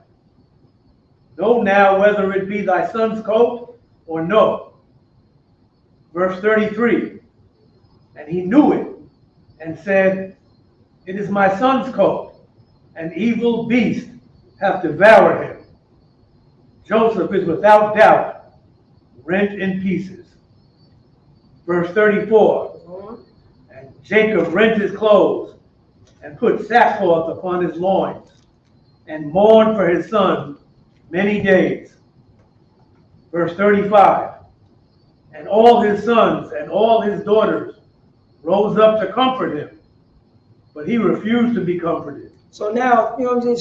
Know now whether it be thy son's coat or no. Verse 33. And he knew it and said, it is my son's coat. An evil beast hath devoured him. Joseph is without doubt rent in pieces. Verse 34. And Jacob rent his clothes and put sackcloth upon his loins and mourned for his son many days. Verse 35. And all his sons and all his daughters rose up to comfort him, but he refused to be comforted. So now, you know what I'm saying?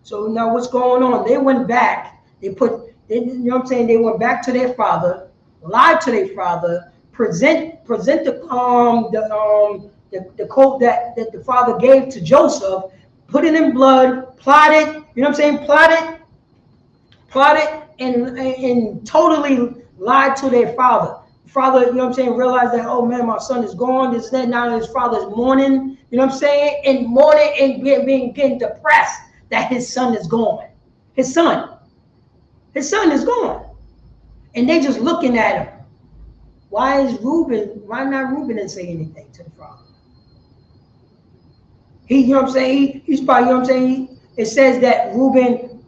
So now what's going on? They went back. You know what I'm saying? They went back to their father, lied to their father, present the coat that the father gave to Joseph, put it in blood, plotted, you know what I'm saying? Plotted and totally lied to their father. Father, you know what I'm saying, realized that, oh man, my son is gone, this, that. Now his father's mourning, you know what I'm saying, and mourning and getting depressed that his son is gone. His son is gone. And they just looking at him. Why not Reuben didn't say anything to the father? You know what I'm saying, he's probably, you know what I'm saying, it says that Reuben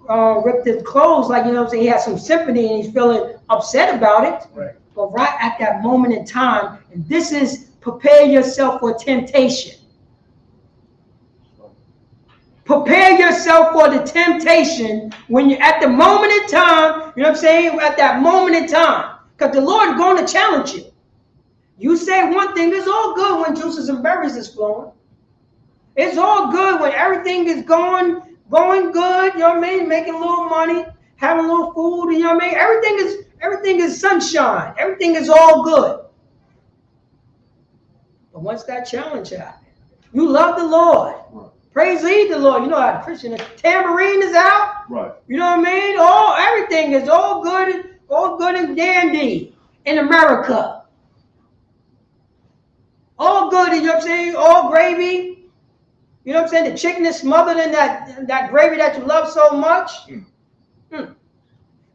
ripped his clothes, like, you know what I'm saying, he has some sympathy and he's feeling upset about it. Right. But right at that moment in time, and this is prepare yourself for temptation. Prepare yourself for the temptation when you're at the moment in time, you know what I'm saying, at that moment in time. Because the Lord is going to challenge you. You say one thing, it's all good when juices and berries is flowing. It's all good when everything is going good, you know what I mean, making a little money, having a little food, you know what I mean? Everything is sunshine. Everything is all good. But once that challenge happens, you love the Lord. Right. Praise ye the Lord. You know how Christian, the tambourine is out. Right. You know what I mean? Everything is all good and dandy in America. All good, you know what I'm saying? All gravy. You know what I'm saying? The chicken is smothered in that gravy that you love so much. You know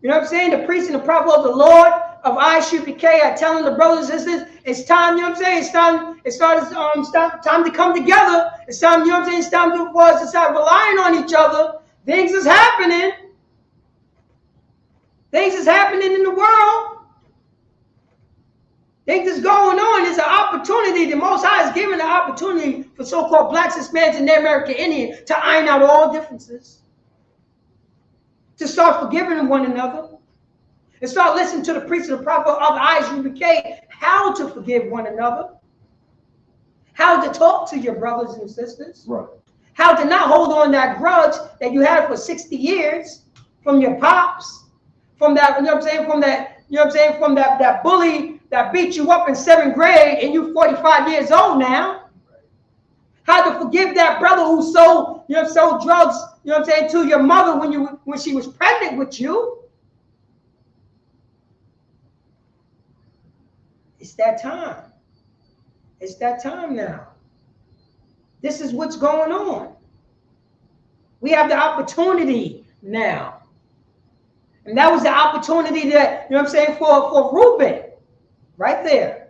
what I'm saying? The priest and the prophet of the Lord of ISUPK are telling the brothers and sisters, it's time, you know what I'm saying? It's time to come together. It's time, you know what I'm saying? It's time for us to start relying on each other. Things is happening. Things is happening in the world. Things is going on. It's an opportunity. The Most High is giving an opportunity for so-called blacks, Hispanics, and the American Indian to iron out all differences. To start forgiving one another. And start listening to the priest and the prophet of ISUPK how to forgive one another. How to talk to your brothers and sisters. Right. How to not hold on that grudge that you had for 60 years from your pops. From that, you know what I'm saying, from that bully that beat you up in 7th grade and you 45 years old now. How to forgive that brother who sold drugs, you know what I'm saying, to your mother when she was pregnant with you. It's that time. It's that time now. This is what's going on. We have the opportunity now. And that was the opportunity that, you know what I'm saying, for Reuben. Right there.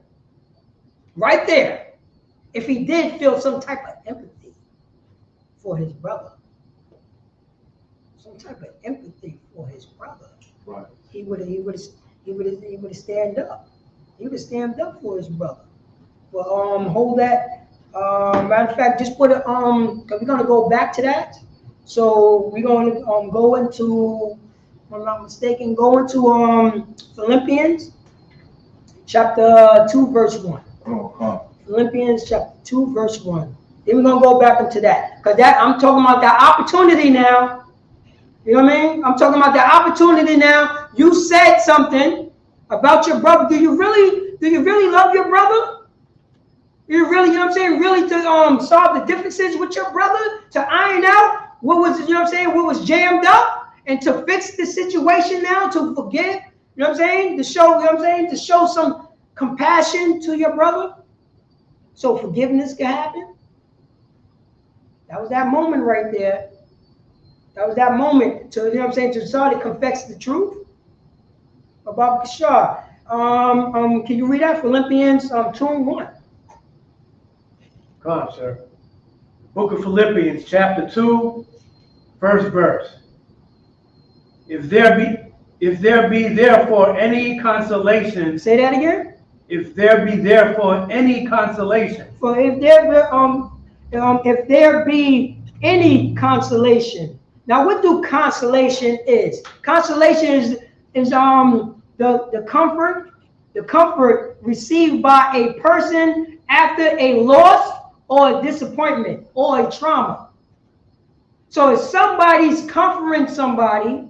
Right there. If he did feel some type of empathy for his brother. Some type of empathy for his brother. Right. He would stand up. He would stand up for his brother. Well, hold that. Matter of fact, just put it because we're gonna go back to that. So we're gonna go into if I'm not mistaken, go into Philippians chapter 2, verse 1. Philippians chapter 2, verse 1. Then we're going to go back into that. Because that I'm talking about that opportunity now. You know what I mean? I'm talking about that opportunity now. You said something about your brother. Do you really love your brother? You really, you know what I'm saying, really to solve the differences with your brother, to iron out what was, you know what I'm saying, what was jammed up, and to fix the situation now, to forgive, you know what I'm saying, to show, you know what I'm saying, to show some compassion to your brother, so forgiveness can happen. That was that moment right there. That was that moment to, you know what I'm saying, to start to confess the truth about Kashar. Can you read that? Philippians 2 and 1. Come on, sir. Book of Philippians, chapter 2, first verse. If there be therefore any consolation. Say that again. If there be therefore any consolation. For if there be any consolation. Now, what do consolation is? Consolation is the comfort received by a person after a loss or a disappointment or a trauma. So if somebody's comforting somebody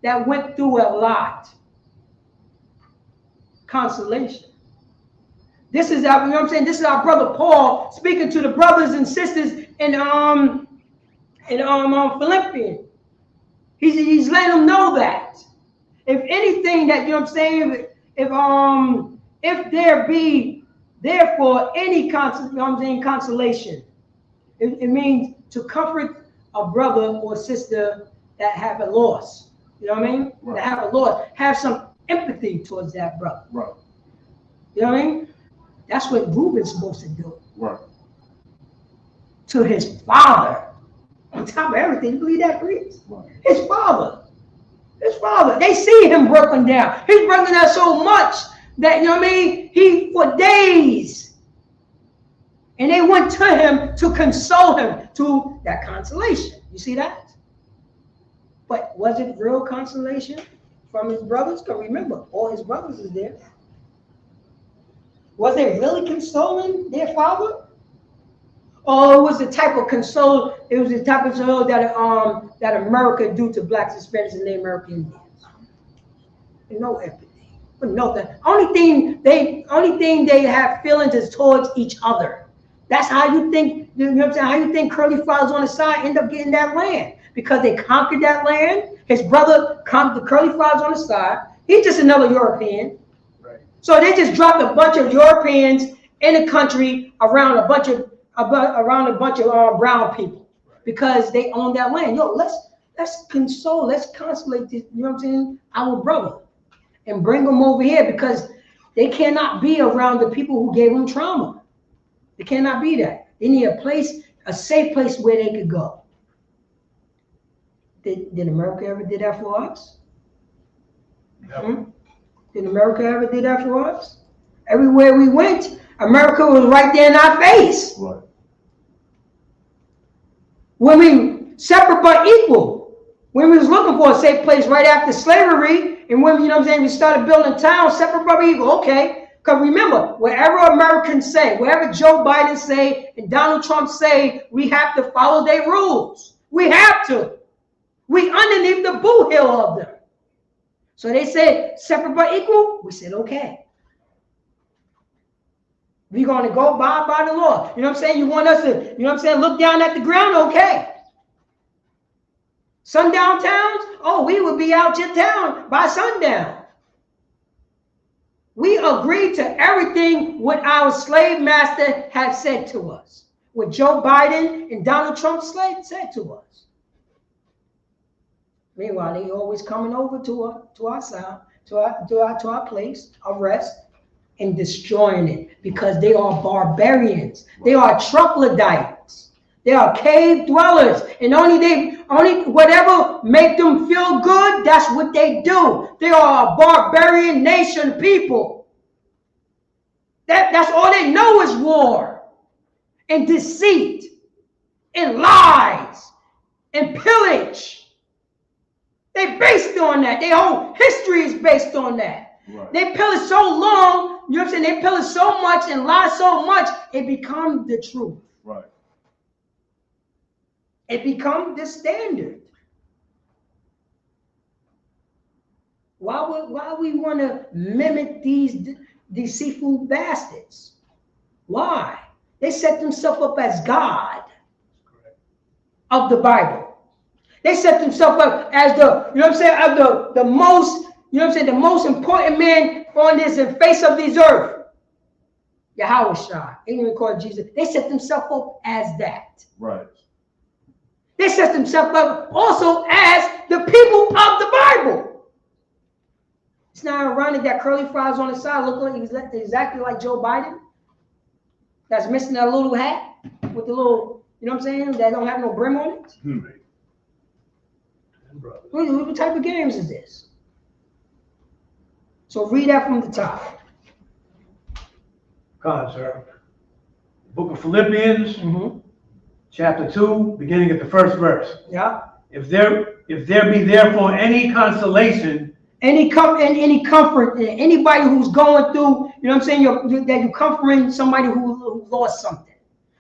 that went through a lot, consolation. This is our, you know what I'm saying? This is our brother Paul speaking to the brothers and sisters in Philippians. He's letting them know that if anything that, you know what I'm saying, if there be therefore any consolation, it means to comfort a brother or sister that have a loss. You know what I mean? Right. That have a loss, have some empathy towards that brother. Right. You know what I mean? That's what Reuben's supposed to do. Right. To his father. On top of everything, you believe that, please? Right. His father. His father. They see him broken down. He's broken down so much that, you know what I mean, he for days. And they went to him to console him, to that consolation. You see that? But was it real consolation from his brothers? Because remember, all his brothers is there. Was they really consoling their father? Or it was the type of console, it was the type of console that America do to blacks, Hispanics, and Native American Indians. No empathy. No, the only thing they have feelings is towards each other. That's how you think, you know what I'm saying, how you think Curly Fries on the side end up getting that land. Because they conquered that land. His brother conquered the Curly Fries on the side. He's just another European. Right. So they just dropped a bunch of Europeans in the country around a bunch of brown people because they own that land. Yo, let's consolate this, you know what I'm saying, our brother, and bring them over here because they cannot be around the people who gave them trauma. They cannot be that. They need a safe place where they could go. Did America ever do that for us? Yep. Did America ever do that for us? Everywhere we went, America was right there in our face. Right. When we separate but equal, when we was looking for a safe place right after slavery, and when, you know what I'm saying, we started building towns, separate but equal, okay. Because remember, wherever Americans say, wherever Joe Biden say, and Donald Trump say, we have to follow their rules. We have to. We underneath the boot heel of them. So they said, separate but equal. We said, okay. We're going to go by the law. You know what I'm saying? You want us to, you know what I'm saying, look down at the ground? Okay. Sundown towns? Oh, we would be out your town by sundown. We agreed to everything what our slave master had said to us. What Joe Biden and Donald Trump said to us. Meanwhile, they always coming over to our side, to our place of rest, and destroying it because they are barbarians. They are troglodytes. They are cave dwellers, and only whatever make them feel good, that's what they do. They are a barbarian nation people. That's all they know is war and deceit and lies and pillage. They based on that. Their whole history is based on that. Right. They pill it so long, you know what I'm saying? They pill it so much and lie so much, it becomes the truth. Right. It becomes the standard. Why we want to mimic these deceitful bastards? Why? They set themselves up as God of the Bible. They set themselves up as the, you know what I'm saying, as the most, you know what I'm saying, the most important man on this and face of this earth. Yahweh Shai. They didn't even call it Jesus. They set themselves up as that. Right. They set themselves up also as the people of the Bible. It's not ironic that curly fries on the side look like exactly like Joe Biden. That's missing that little hat with the little, you know what I'm saying, that don't have no brim on it. What type of games is this? So read that from the top. Come on, sir. Book of Philippians, chapter 2, beginning at the first verse. Yeah. If there be therefore any consolation, any comfort, anybody who's going through, you know what I'm saying, that you're comforting somebody who lost something.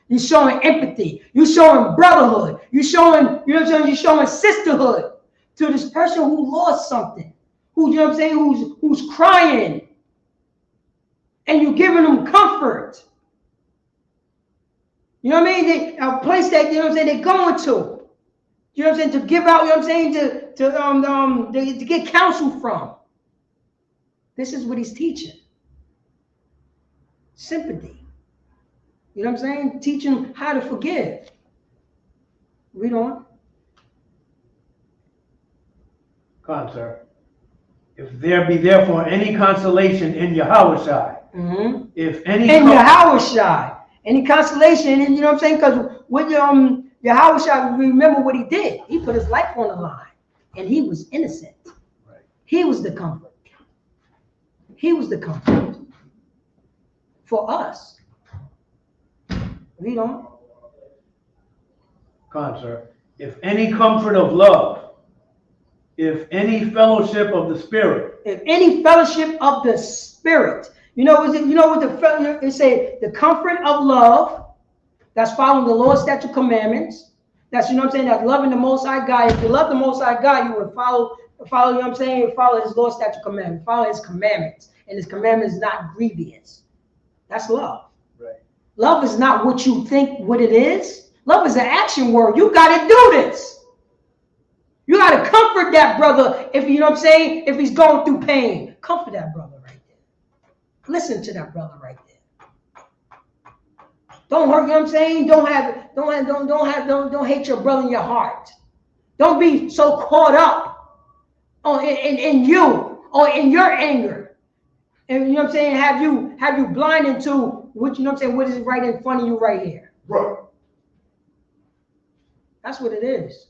You're showing empathy. You're showing brotherhood. You're showing, you know what I'm saying, you're showing sisterhood to this person who lost something. Who, you know what I'm saying, who's crying. And you're giving them comfort. You know what I mean? A place that, you know what I'm saying, they're going to. You know what I'm saying? To give out, you know what I'm saying, to get counsel from. This is what he's teaching. Sympathy. You know what I'm saying? Teaching how to forgive. Read on. come on, sir. If there be therefore any consolation in Yahushua, if any in Yahushua, any consolation, and you know what I'm saying? Because with Yahushua, remember what he did. He put his life on the line, and he was innocent. Right. He was the comfort. He was the comfort for us. Read on. Come on, sir. If any comfort of love, if any fellowship of the Spirit, If any fellowship of the Spirit, you know what it say, the comfort of love, that's following the Lord's statute commandments. That's, you know what I'm saying, that's loving the Most High God. If you love the Most High God, you would follow, you know what I'm saying, you follow his Lord's statute commandments, follow his commandments, and his commandments is not grievous. That's love. right? Love is not what you think what it is. Love is an action word. You got to do this. You got to comfort that brother if, you know what I'm saying, if he's going through pain. Comfort that brother right there. Listen to that brother right there. Don't hurt, you know what I'm saying? Don't hate your brother in your heart. Don't be so caught up in you or in your anger. And you know what I'm saying, have you blinded to what, you know what I'm saying, what is right in front of you right here. Right. That's what it is.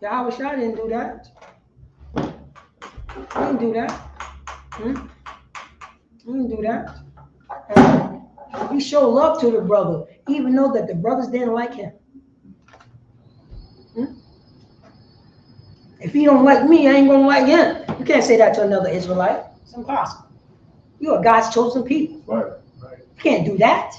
Yahweh Shai didn't do that. He didn't do that. He didn't do that. He showed love to the brother, even though that the brothers didn't like him. If he don't like me, I ain't gonna like him. You can't say that to another Israelite. It's impossible. You are God's chosen people. Right. You can't do that.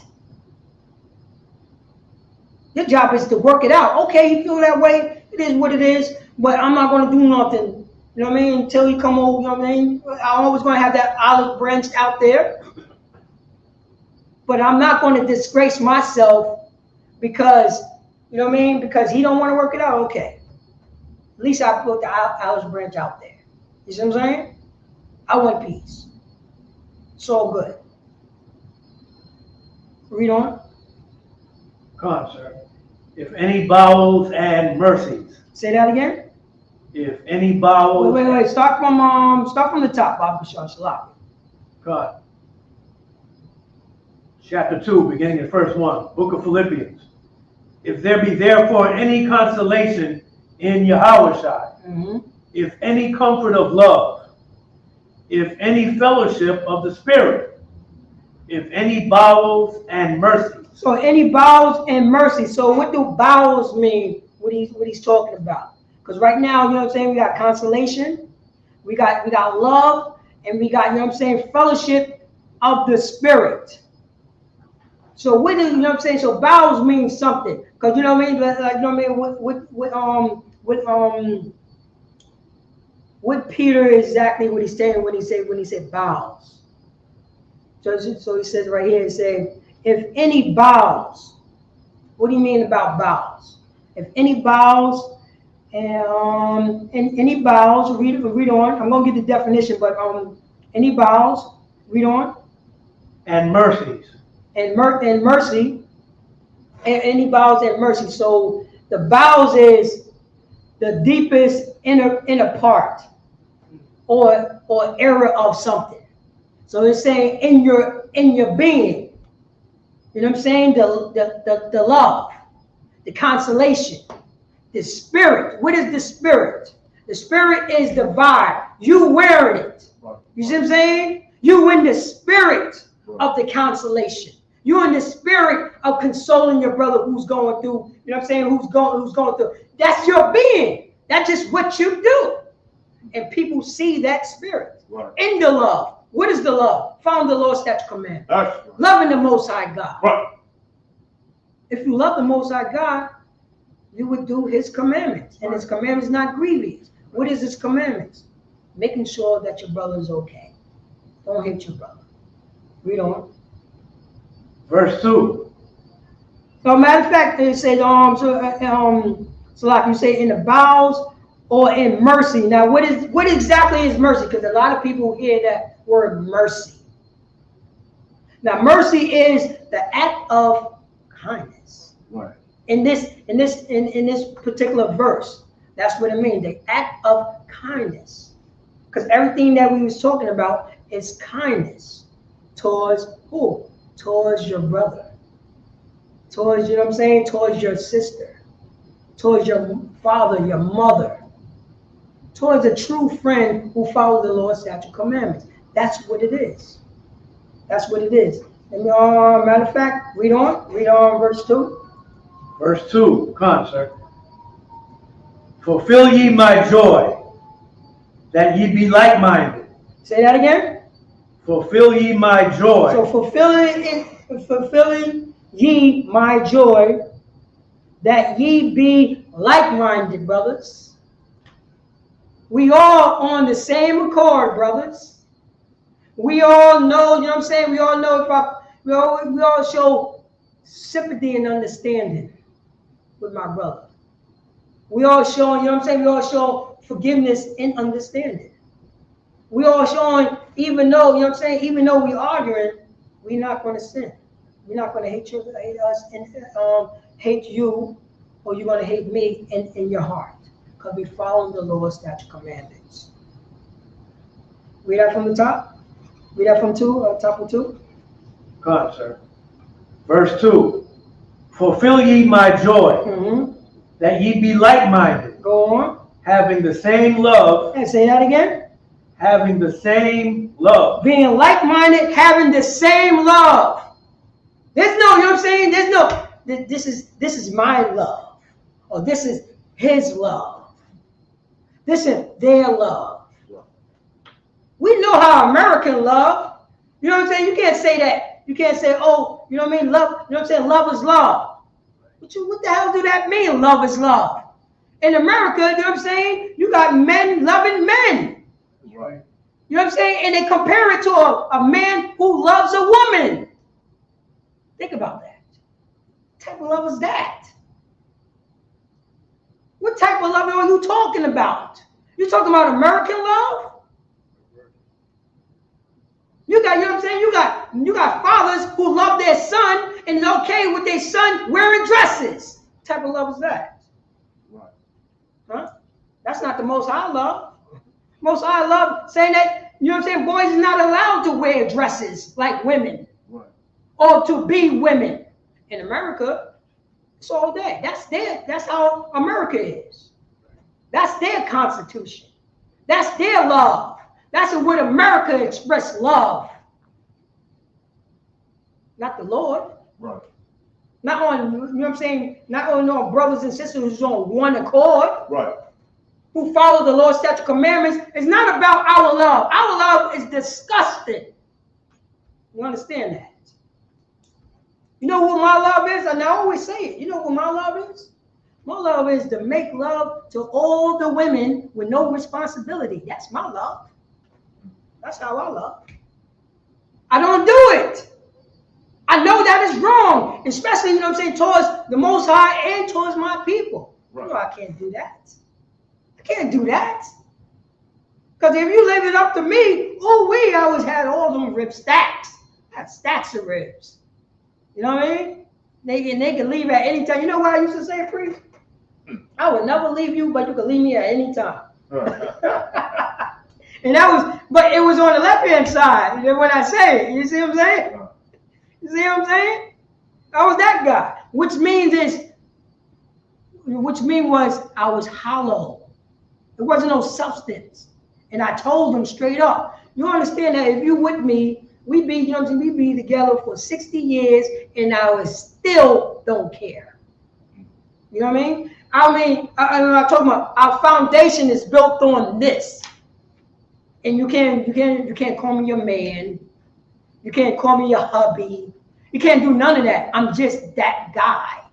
Your job is to work it out. Okay, you feel that way. It is what it is. But I'm not going to do nothing. You know what I mean? Until you come over, you know what I mean? I'm always going to have that olive branch out there. But I'm not going to disgrace myself because, you know what I mean? Because he don't want to work it out. Okay. At least I put the olive branch out there. You see what I'm saying? I want peace. It's all good. Read on. come on, sir. If any bowels and mercies. Say that again. If any bowels. Wait. Start from the top, Bob Bashar Shalak. God. Chapter 2, beginning at verse 1, Book of Philippians. If there be therefore any consolation in Yahushua, if any comfort of love, if any fellowship of the Spirit, if any bowels and mercies. So any bowels and mercy. So what do bowels mean? What he's talking about. Because right now, you know what I'm saying, we got consolation, we got love, and we got, you know what I'm saying, fellowship of the Spirit. So what is, you know what I'm saying? So bowels means something. Because you know what I mean? Like, you know what I mean? What Peter exactly what he's saying when he said bowels. So he says right here, he said, if any bowels, what do you mean about bowels? If any bowels, and any bowels, read on. I'm gonna get the definition, but any bowels, read on. And mercies. And mercy, and any bowels and mercy. So the bowels is the deepest inner part, or area of something. So it's saying in your being, you know what I'm saying? The love, the consolation, the Spirit. What is the Spirit? The Spirit is the vibe. You wearing it. You see what I'm saying? You in the spirit of the consolation. You're in the spirit of consoling your brother who's going through, you know what I'm saying, who's going through. That's your being. That's just what you do. And people see that spirit in the love. What is the love? Found the Lord's statute command. Loving the Most High God. If you love the Most High God, you would do His commandments. And His commandments not grievous. What is His commandments? Making sure that your brother is okay. Don't hate your brother. Read on. Verse 2. So matter of fact, it says, so like you say, in the bowels or in mercy. Now, what exactly is mercy? Because a lot of people hear that word mercy. Now, mercy is the act of kindness. Right. In this particular verse, that's what it means. The act of kindness. Because everything that we was talking about is kindness towards who? Towards your brother. Towards, you know what I'm saying? Towards your sister. Towards your father, your mother. Towards a true friend who follows the Lord's statute commandments. That's what it is. That's what it is. And matter of fact, read on verse 2. Verse 2, come on, sir. Fulfill ye my joy, that ye be like-minded. Say that again. Fulfill ye my joy. So fulfilling ye my joy, that ye be like-minded, brothers. We all on the same accord, brothers. We all know, you know what I'm saying? We all know we all show sympathy and understanding with my brother. We all show, you know what I'm saying? We all show forgiveness and understanding. We all showing, even though, you know what I'm saying, even though we arguing, we're not going to sin. We're not going to hate us and hate you, or you're going to hate me in your heart, because we follow the Lord's statute commandments. Read that from the top. Read that from top of 2. Come on, sir. Verse 2. Fulfill ye my joy, that ye be like-minded. Go on. Having the same love. And say that again. Having the same love. Being like-minded, having the same love. There's no, you know what I'm saying? There's no, this is my love. Or this is his love. This is their love. We know how American love. You know what I'm saying? You can't say that. You can't say, oh, you know what I mean? Love, you know what I'm saying? Love is love. What the hell do that mean? Love is love. In America, you know what I'm saying? You got men loving men. Right. You know what I'm saying? And they compare it to a man who loves a woman. Think about that. What type of love is that? What type of love are you talking about? You talking about American love? You got, you know what I'm saying? You got fathers who love their son and is okay with their son wearing dresses. What type of love is that? Right. Huh? That's not the Most High love. Most High love saying that, you know what I'm saying, boys are not allowed to wear dresses like women. Right. Or to be women. In America, it's all day. That's how America is. That's their constitution. That's their love. That's what America expressed love. Not the Lord. Right. Not on, you know what I'm saying? Not on no brothers and sisters who's on one accord. Right. Who follow the Lord's statute commandments. It's not about our love. Our love is disgusting. You understand that? You know what my love is? And I always say it. You know what my love is? My love is to make love to all the women with no responsibility. That's my love. That's how I love. I don't do it. I know that is wrong, especially, you know what I'm saying, towards the Most High and towards my people. Right. You know, I can't do that. I can't do that. Because if you leave it up to me, I always had all them rib stacks. I had stacks of ribs. You know what I mean? They can leave at any time. You know what I used to say, priest? I would never leave you, but you could leave me at any time. And that was, but it was on the left-hand side when I say it. You see what I'm saying? You see what I'm saying? I was that guy. Which means was I was hollow. There wasn't no substance. And I told them straight up, you understand that if you with me, we be together for 60 years and I still don't care. You know what I mean? I'm talking about our foundation is built on this. And you can't call me your man. You can't call me your hubby. You can't do none of that. I'm just that guy.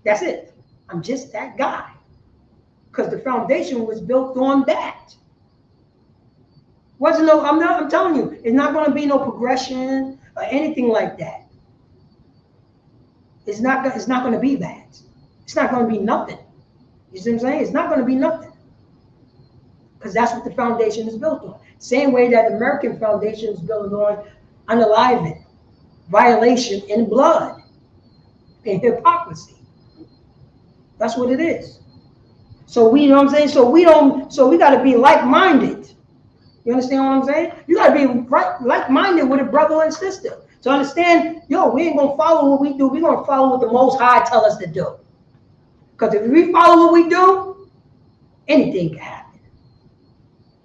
That's it. I'm just that guy. Because the foundation was built on that. I'm telling you, it's not going to be no progression or anything like that. It's not going to be that. It's not going to be nothing. You see what I'm saying? It's not going to be nothing. Because that's what the foundation is built on. Same way that the American foundation is built on unaliving, violation, and blood, and hypocrisy. That's what it is. So you know what I'm saying? So we got to be like-minded. You understand what I'm saying? You got to be like-minded with a brother and sister. To understand, we ain't going to follow what we do. We're going to follow what the Most High tell us to do. Because if we follow what we do, anything can happen.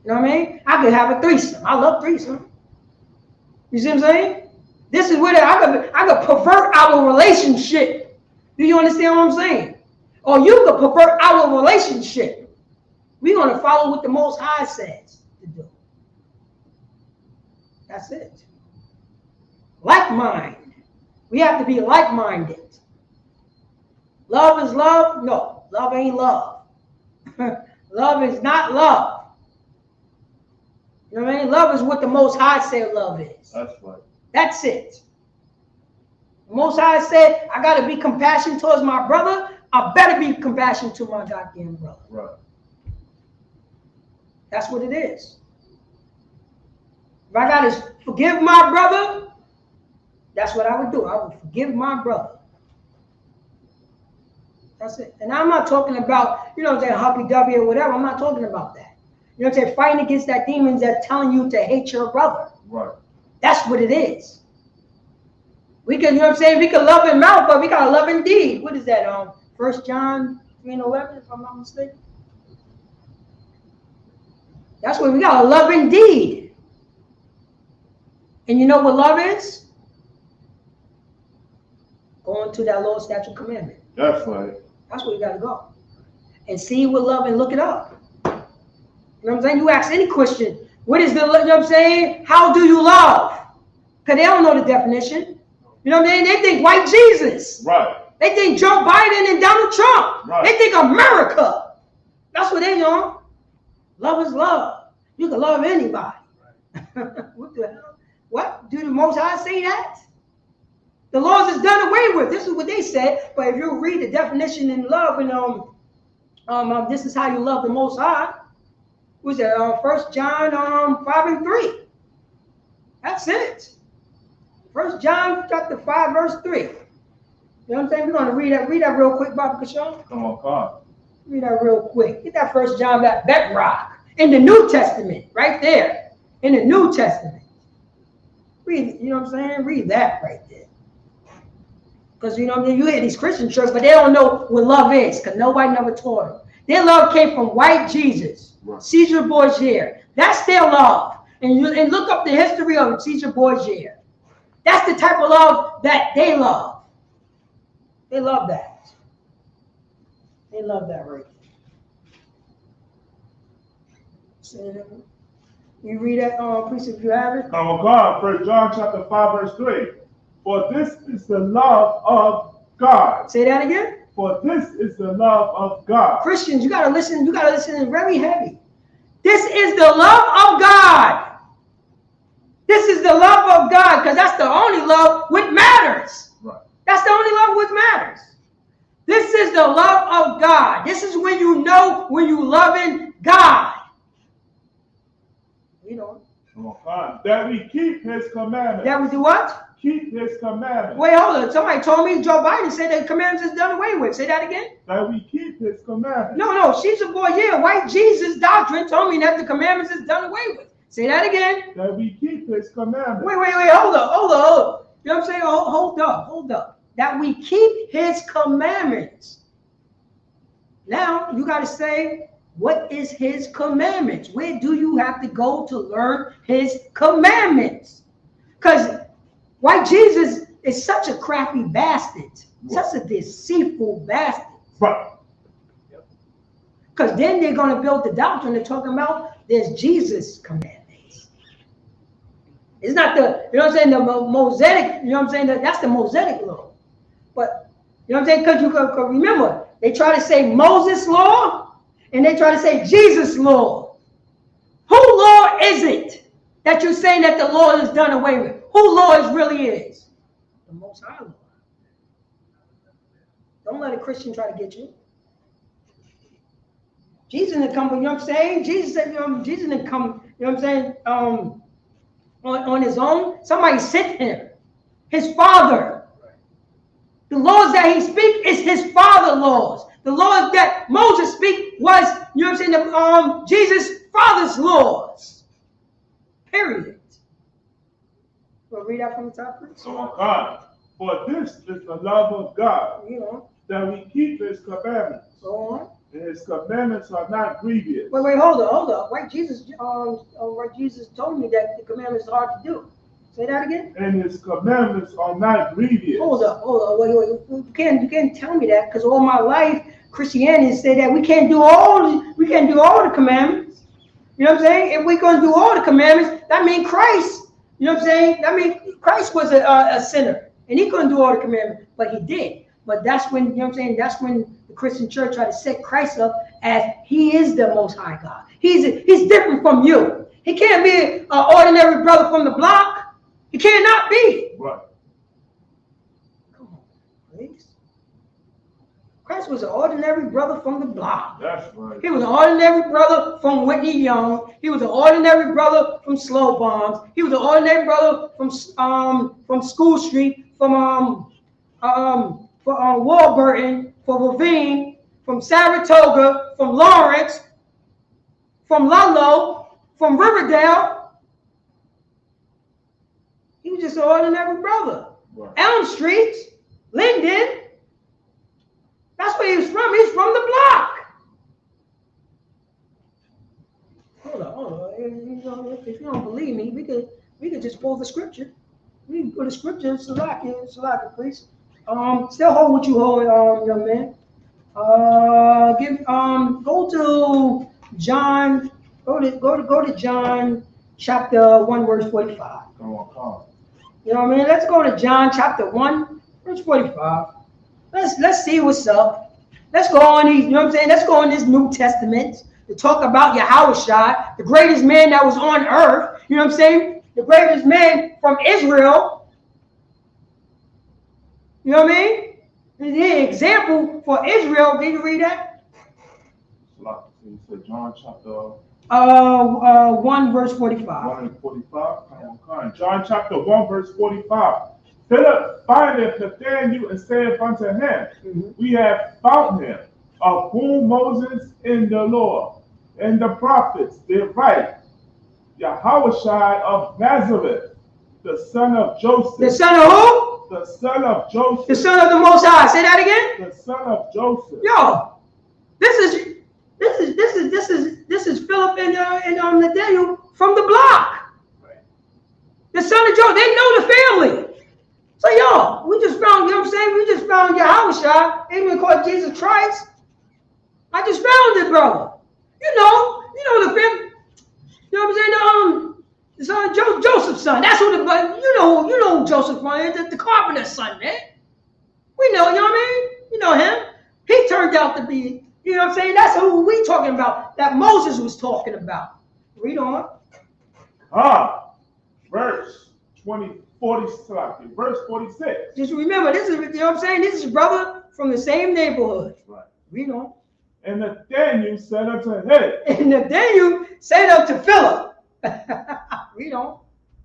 You know what I mean? I could have a threesome. I love threesome. You see what I'm saying? This is where I could pervert our relationship. Do you understand what I'm saying? Or you could pervert our relationship. We're going to follow what the Most High says to do. That's it. Like mind. We have to be like-minded. Love is love? No, love ain't love. Love is not love. You know what I mean? Love is what the Most High said love is. That's right. That's it. The Most High said, I got to be compassionate towards my brother. I better be compassionate to my goddamn brother. Right. That's what it is. If I got to forgive my brother, that's what I would do. I would forgive my brother. That's it. And I'm not talking about, huppy-dovey or whatever. I'm not talking about that. You know what I'm saying? Fighting against that demons that's telling you to hate your brother. Right. That's what it is. We can, we can love in mouth, but we got to love in deed. What is that? 1 John 3:11, if I'm not mistaken. That's what we got to love in deed. And you know what love is? Going to that Lord's statute commandment. That's right. That's where you got to go. And see what love and look it up. You know what I'm saying? You ask any Christian, what is the, you know what I'm saying? How do you love? Because they don't know the definition. You know what I mean? They think white Jesus. Right. They think Joe Biden and Donald Trump. Right. They think America. That's what they know. Love is love. You can love anybody. Right. What the hell? What? Do the Most High say that? The laws is done away with. This is what they said. But if you read the definition in love, and this is how you love the Most High. Was it 1 John 5:3? That's it. 1 John chapter 5 verse 3. You know what I'm saying? We're going to read that real quick, Baba Kishon. Come on, God. Read that real quick. Get that 1 John bedrock in the New Testament, right there. In the New Testament. Read, you know what I'm saying? Read that right there. Because, you hear these Christian churches, but they don't know what love is because nobody never taught them. Their love came from white Jesus, right. Caesar Borgia. That's their love. And look up the history of Caesar Borgia. That's the type of love that they love. They love that. They love that right there. You read that, priest, if you have it. Oh God, 1 John chapter 5, verse 3. For this is the love of God. Say that again. For this is the love of God. Christians, you gotta listen. You gotta listen very heavy. This is the love of God. This is the love of God, because that's the only love which matters. Right. That's the only love which matters. This is the love of God. This is when you know when you loving God. You know. Oh God, that we keep His commandments. That we do what? Keep His commandments. Wait, hold on. Somebody told me Joe Biden said that commandments is done away with. Say that again. That we keep His commandments. No, she's a boy. Yeah, white Jesus doctrine told me that the commandments is done away with. Say that again. That we keep His commandments. Wait, hold up. You know what I'm saying? Hold up. That we keep His commandments. Now, you got to say, what is His commandments? Where do you have to go to learn His commandments? Because white Jesus is such a crafty bastard. Such a deceitful bastard. Right. Because then they're going to build the doctrine they're talking about. There's Jesus' commandments. It's not the, you know what I'm saying, the Mosaic, you know what I'm saying, that's the Mosaic law. But, you know what I'm saying, because you can remember, they try to say Moses' law, and they try to say Jesus' law. Whose law is it that you're saying that the law is done away with? Whose law it really is? The Most High law. Don't let a Christian try to get you. Jesus didn't come, you know what I'm saying? Jesus said, Jesus didn't come, you know what I'm saying, on his own. Somebody sent him. His Father. The laws that he speaks is his Father laws. The laws that Moses speak was, you know what I'm saying, Jesus' Father's laws. Period. We'll read that from the top, please. Oh God, for this is the love of God, You know, that we keep His commandments. go on. And His commandments are not grievous. Wait, hold up. White Jesus told me that the commandments are hard to do. Say that again. And His commandments are not grievous. Hold up. Wait. You can't tell me that, because all my life Christianity said that we can't do all the commandments. You know what I'm saying? If we're gonna do all the commandments, that means Christ. You know what I'm saying? That means Christ was a sinner, and he couldn't do all the commandments, but he did. But that's when, you know what I'm saying? That's when the Christian church tried to set Christ up as he is the Most High God. He's different from you. He can't be an ordinary brother from the block. He cannot be. Right. Come on, please. Christ was an ordinary brother from the block. That's right. He was an ordinary brother from Whitney Young. He was an ordinary brother from Slow Bombs. He was an ordinary brother from School Street, from Warburton, from Ravine, from Saratoga, from Lawrence, from Ludlow, from Riverdale. He was just an ordinary brother. Right. Elm Street, Linden. That's where he was from. He's from the block. Hold on. If you don't believe me, we could just pull the scripture. We can put the scripture in Salaki, please. Still hold what you hold, young man. Go to John. Go to John chapter 1 verse 45. Come on. You know what I mean? Let's go to John chapter 1 verse 45. Let's see what's up. Let's go on these. You know what I'm saying? Let's go on this New Testament to talk about Yahushua, the greatest man that was on earth. You know what I'm saying? The greatest man from Israel. You know what I mean? The example for Israel. Did you read that? You said John chapter 1 verse 45. 1 and 45. Come on. John chapter 1 verse 45. Philip findeth Nathanael and saith unto him, We have found him, of whom Moses in the law and the prophets did write, Yahushua of Nazareth, the son of Joseph. The son of who? The son of Joseph. The son of the Most High. Say that again. The son of Joseph. Yo, this is Philip and Nathanael from the block. The son of Joseph. They know the family. Jesus Christ. I just found it, brother. You know the family. You know what I'm saying? The son, Joseph's son. That's who you know who Joseph was, the carpenter's son, man. We know, you know what I mean? You know him. He turned out to be, you know what I'm saying? That's who we talking about, that Moses was talking about. Read on. Verse 46. Just remember, this is, you know what I'm saying? This is brother from the same neighborhood. Right. Read on. And Nathanael said unto him. And Nathanael said unto Philip. Read on.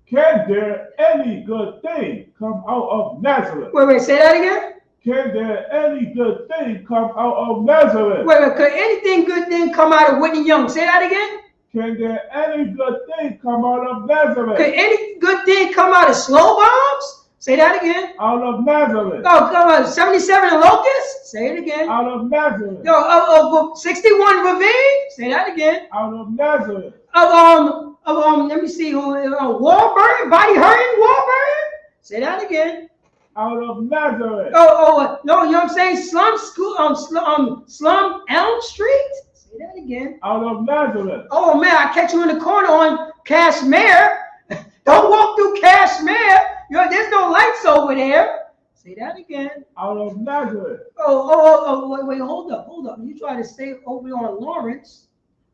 Can there any good thing come out of Nazareth? Wait, say that again. Can there any good thing come out of Nazareth? Wait, could anything good thing come out of Whitney Young? Say that again. Can there any good thing come out of Nazareth? Could any good thing come out of Slow Bombs? Say that again. Out of Nazareth. Oh, come on, 77 and Locust? Say it again. Out of Nazareth. Yo, 61 Ravine? Say that again. Out of Nazareth. Let me see who, Warburton? Body hurting Warburton? Say that again. Out of Nazareth. No, you know what I'm saying? Slum Elm Street? Say that again. Out of Nazareth. Oh man, I catch you in the corner on Cashmere. Don't walk through Cashmere. There's no lights over there. Say that again. Out of Nazareth. Wait, hold up. You try to stay over on Lawrence.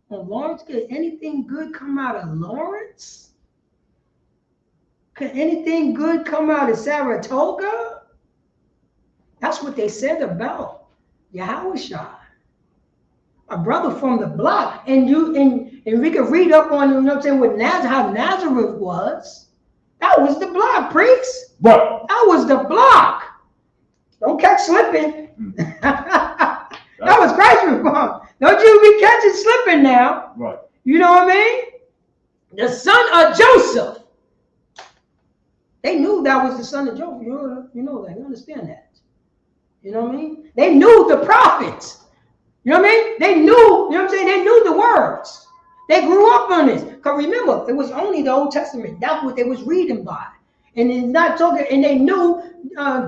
On Lawrence, could anything good come out of Lawrence? Could anything good come out of Saratoga? That's what they said about Yahushua, a brother from the block. And we could read up on, you know what I'm saying, what how Nazareth was. That was the block, priest. What? That was the block. Don't catch slipping. That was Christ reform. Don't you be catching slipping now. Right. You know what I mean? The son of Joseph. They knew that was the son of Joseph. You know that. You understand that. You know what I mean? They knew the prophets. You know what I mean? They knew, you know what I'm saying? They knew the words. They grew up on this. Because remember, it was only the Old Testament. That's what they was reading by. And it's not talking, and they knew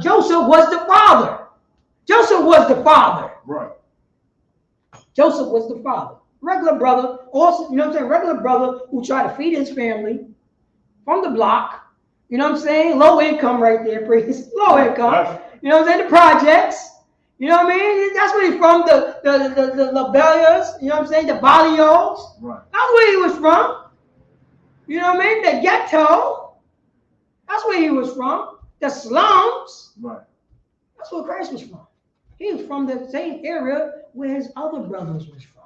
Joseph was the father. Joseph was the father. Right. Joseph was the father. Regular brother, also, you know what I'm saying? Regular brother who tried to feed his family from the block. You know what I'm saying? Low income right there, priest. Low income. You know what I'm saying? The projects. You know what I mean? That's where he's from. The Labellias. You know what I'm saying? The Balios. Right. That's where he was from. You know what I mean? The ghetto. That's where he was from. The slums. Right. That's where Christ was from. He was from the same area where his other brothers was from.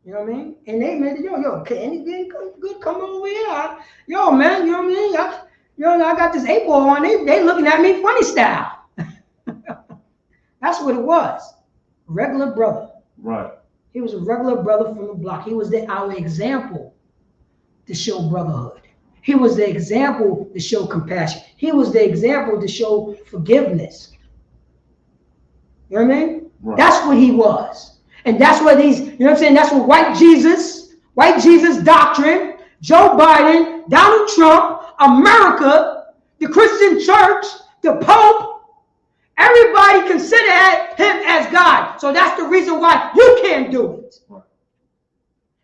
You know what I mean? And they made it, can anything good come over here? Yo, man, you know what I mean? I got this 8 ball on. They looking at me funny style. That's what it was. Regular brother. Right. He was a regular brother from the block. He was our example to show brotherhood. He was the example to show compassion. He was the example to show forgiveness. You know what I mean? Right. That's what he was. And that's what these, you know what I'm saying? That's what white Jesus doctrine, Joe Biden, Donald Trump, America, the Christian church, the Pope, everybody consider him as God. So that's the reason why you can't do it.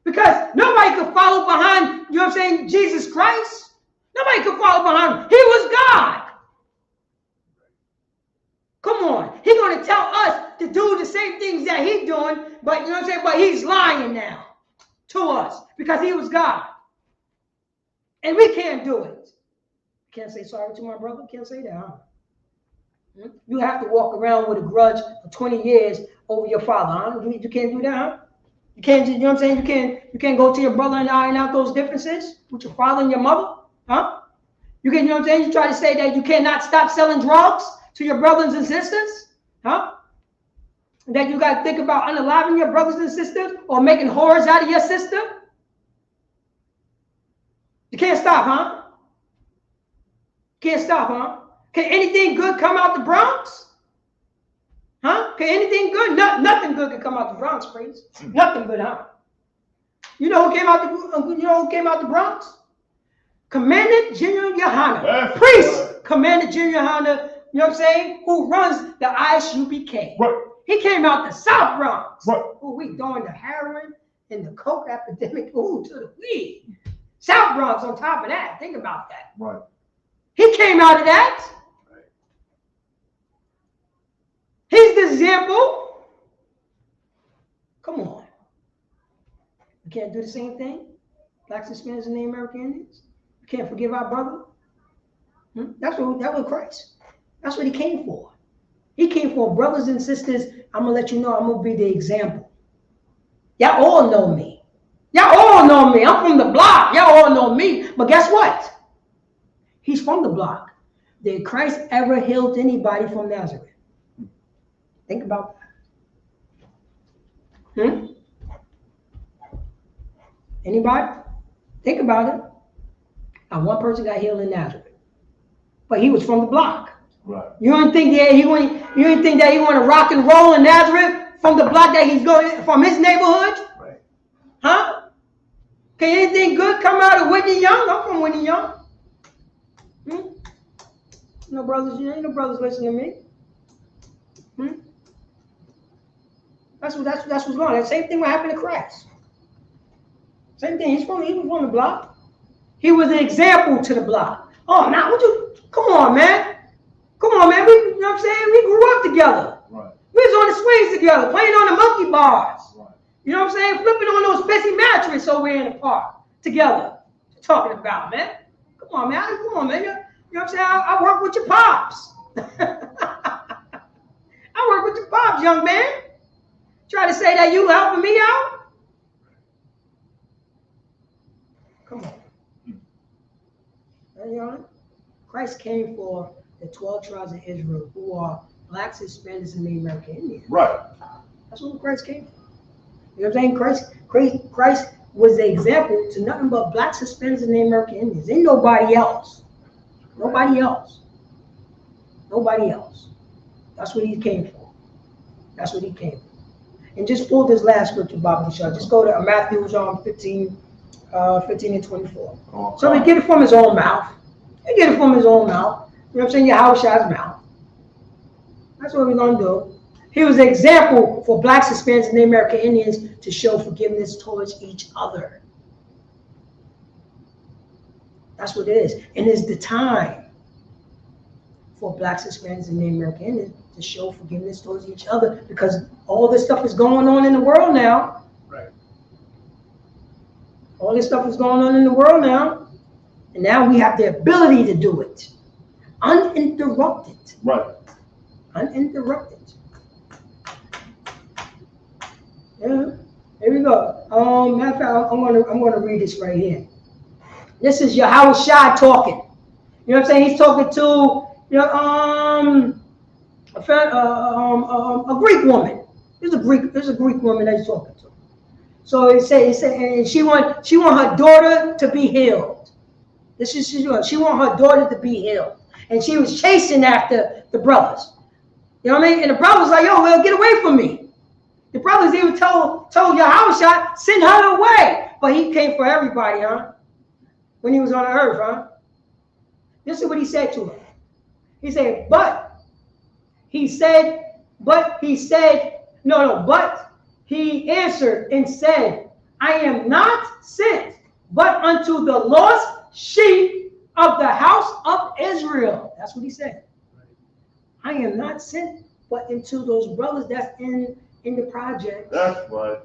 Because nobody could follow behind, you know what I'm saying, Jesus Christ. Nobody could follow behind him. He was God. Come on. He's going to tell us to do the same things that he's doing, but you know what I'm saying? But he's lying now to us because he was God. And we can't do it. Can't say sorry to my brother. Can't say that, huh? You have to walk around with a grudge for 20 years over your father, huh? You can't do that, huh? You can't, you know what I'm saying? You can't go to your brother and iron out those differences with your father and your mother, huh? You can, you know what I'm saying? You try to say that you cannot stop selling drugs to your brothers and sisters, huh? That you got to think about unaliving your brothers and sisters or making whores out of your sister. You can't stop, huh? Can't stop, huh? Can anything good come out the Bronx? Huh? Can anything good? Nothing good can come out the Bronx, please. Nothing good, huh? You know who came out the Bronx? Commander General Yohana. Priest Commander General Yohana you know what I'm saying, who runs the ISUPK. Right. He came out the South Bronx. Right. Oh, we throwing the heroin and the coke epidemic, ooh, to the weed. South Bronx on top of that. Think about that. Right. He came out of that. Right. He's the example. Come on. We can't do the same thing? Blacks, Hispanics, and Native American Indians? We can't forgive our brother? That was Christ. That's what he came for. He came for brothers and sisters. I'm going to let you know, I'm going to be the example. Y'all all know me. Y'all all know me. I'm from the block. Y'all all know me. But guess what? He's from the block. Did Christ ever heal anybody from Nazareth? Think about that. Anybody? Think about it. Not one person got healed in Nazareth. But he was from the block. Right. You don't think that he want to rock and roll in Nazareth from the block that he's going from his neighborhood? Right. Huh? Can anything good come out of Whitney Young? I'm from Whitney Young. No brothers, ain't no brothers listen to me. That's what's wrong. That same thing what happened to Christ. Same thing. He was from the block. He was an example to the block. Oh, now come on, man. Come on, man. You know what I'm saying? We grew up together. Right. We was on the swings together, playing on the monkey bars. Right. You know what I'm saying? Flipping on those pissy mattress over here in the park together. What you talking about, man? Come on, man. Come on, man. You know what I'm saying? I work with your pops. I work with your pops, young man. Try to say that you helping me out? Come on. You know, Christ came for the 12 tribes of Israel, who are blacks, Hispanics, and Native American Indians. Right. That's what Christ came for. You know what I'm saying? Christ was the example to nothing but blacks, Hispanics, and Native American Indians. Ain't nobody else. Nobody else. Nobody else. That's what he came for. That's what he came for. And just pull this last scripture, Bob Bouchard. Just go to Matthew 15 and 24. Oh, so we get it from his own mouth. We get it from his own mouth. You know what I'm saying? Yahushua's mouth. That's what we're going to do. He was an example for blacks, Hispanics, and Native American Indians to show forgiveness towards each other. That's what it is. And it's the time for blacks, Hispanics, and Native American Indians to show forgiveness towards each other, because all this stuff is going on in the world now. Right. All this stuff is going on in the world now. And now we have the ability to do it. Uninterrupted. Right. Uninterrupted. Yeah. Here we go. Matter of fact, I'm gonna read this right here. This is Yahushua talking. You know what I'm saying? He's talking to a Greek woman. There's a Greek woman that he's talking to. So he said, and she want her daughter to be healed. This is she want her daughter to be healed, and she was chasing after the brothers. You know what I mean? And the brothers like, yo, well, get away from me. The brothers even told Yahushua, send her away. But he came for everybody, huh? When he was on the earth, huh? This is what he said to her. He said, but he answered and said, I am not sent, but unto the lost sheep of the house of Israel. That's what he said. I am not sent, but into those brothers that's in the project. That's right.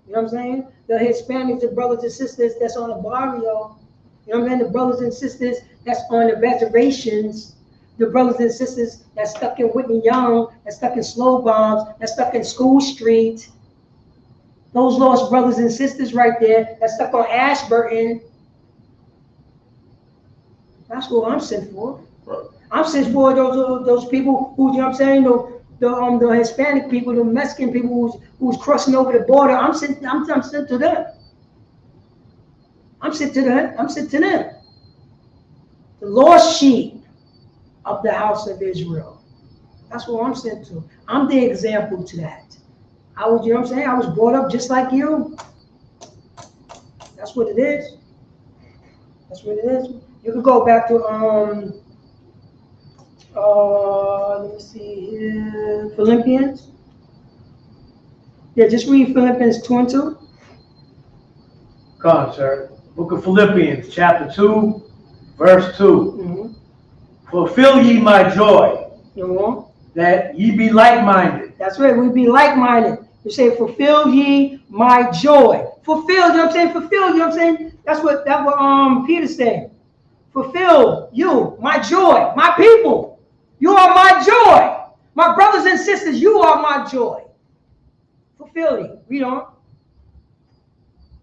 You know what I'm saying? The Hispanics, the brothers and sisters that's on the barrio. You know what I'm saying? The brothers and sisters that's on the reservations. The brothers and sisters that's stuck in Whitney Young, that's stuck in Slow Bombs, that's stuck in School Street. Those lost brothers and sisters right there that's stuck on Ashburton. That's what I'm sent for. Right. I'm sent for those people who, you know what I'm saying, the Hispanic people, the Mexican people who's crossing over the border. I'm sent to them. I'm sent to them. The lost sheep of the house of Israel. That's what I'm sent to. I'm the example to that. You know what I'm saying? I was brought up just like you. That's what it is. That's what it is. You can go back to Let me see here. Philippians. Yeah, just read Philippians 2 and 2. Come on, sir. Book of Philippians, chapter 2, verse 2. Mm-hmm. Fulfill ye my joy, Mm-hmm. that ye be like-minded. That's right. We be like-minded. You say, fulfill ye my joy. Fulfill, you know what I'm saying? Fulfill, you know what I'm saying? That's what Peter's saying. Fulfill you, my joy, my people. You are my joy. My brothers and sisters, you are my joy. Fulfill ye. Read on.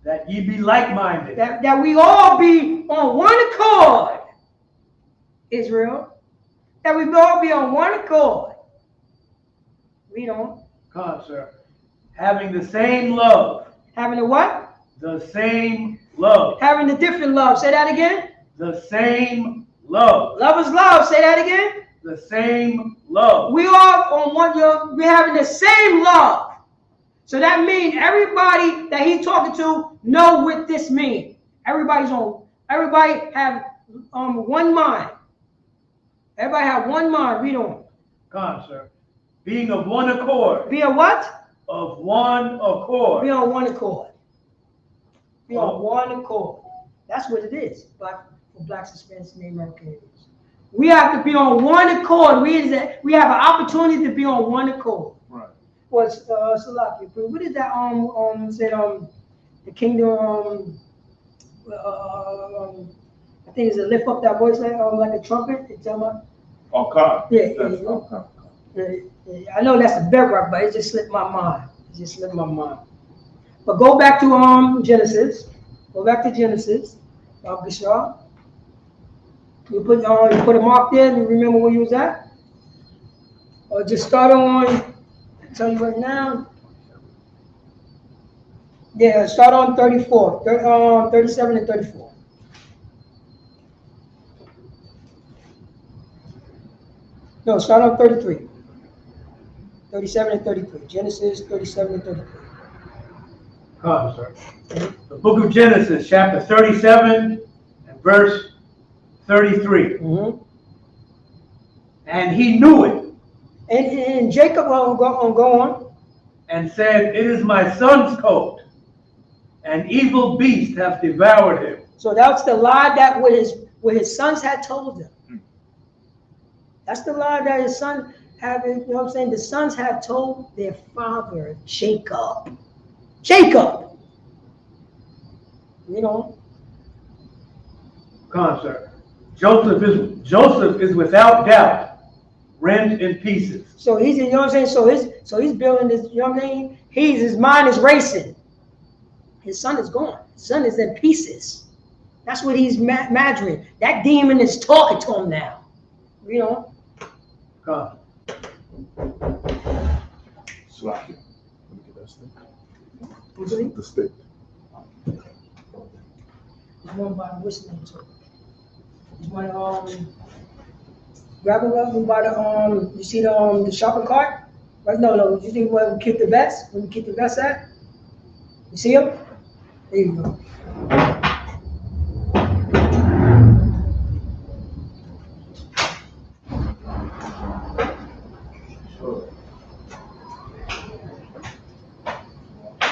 That ye be like-minded. That we all be on one accord, Israel. That we all be on one accord. Read on. Come on, sir. Having the same love. Having the what? The same love. Having the different love. Say that again. The same love. Love is love. Say that again. The same love. We are on one. We're having the same love. So that means everybody that he's talking to know what this means. Everybody have one mind. Everybody have one mind. Read on. Come on, sir. Being of one accord. Be a what? Of one accord. Be on one accord. Be on one accord. That's what it is. For blacks, Hispanics, and American Indians. We have to be on one accord. We have an opportunity to be on one accord. Right. Was Salaki? What is that? Said the kingdom. I think it's a lift up that voice like a trumpet. It's Okay. Yeah. That's okay. I know that's a bedrock, but it just slipped my mind. But go back to Genesis. Go back to Genesis. Bishar. You put a mark there. You remember where you was at? Or just start on. I tell you right now. Yeah, start on 34, 37 and 34. No, start on 33. 37 and 33. Genesis 37 and 33. Come on, sir. The book of Genesis, chapter 37 and verse 33. Mm-hmm. And he knew it. And Jacob go on. And said, it is my son's coat. An evil beast hath devoured him. So that's the lie that what his sons had told him. That's the lie that his son had, you know what I'm saying? The sons had told their father, Jacob. You know? Come on, sir. Joseph is without doubt rent in pieces. So he's, you know what I'm saying? So he's building this, you know what I mean? His mind is racing. His son is gone. His son is in pieces. That's what he's imagining. That demon is talking to him now. You know? Come. Slack it. Let me get that stick. What's it? The stick. There's one by whistling to it. There's one grab a by the you see the shopping cart? Right? No. You think where we keep the vest? Where we keep the vest at? You see him? There you go.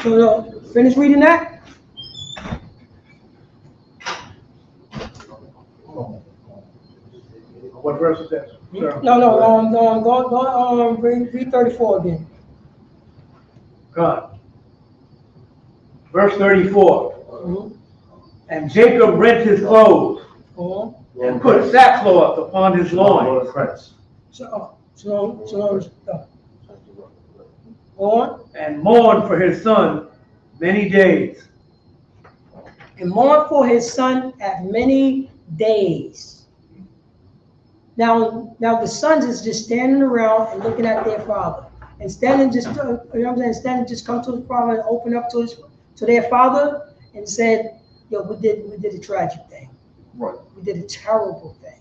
So finish reading that. What verse is that, sir? No. Go read 34 again. God. Verse 34. Mm-hmm. And Jacob rent his clothes Mm-hmm. and put sackcloth upon his loins. So go on. And mourned for his son many days. And mourned for his son at many days. Now the sons is just standing around and looking at their father. And standing just, you know what I'm saying? Standing just come to his father and open up to their father and said, yo, we did a tragic thing. Right. We did a terrible thing.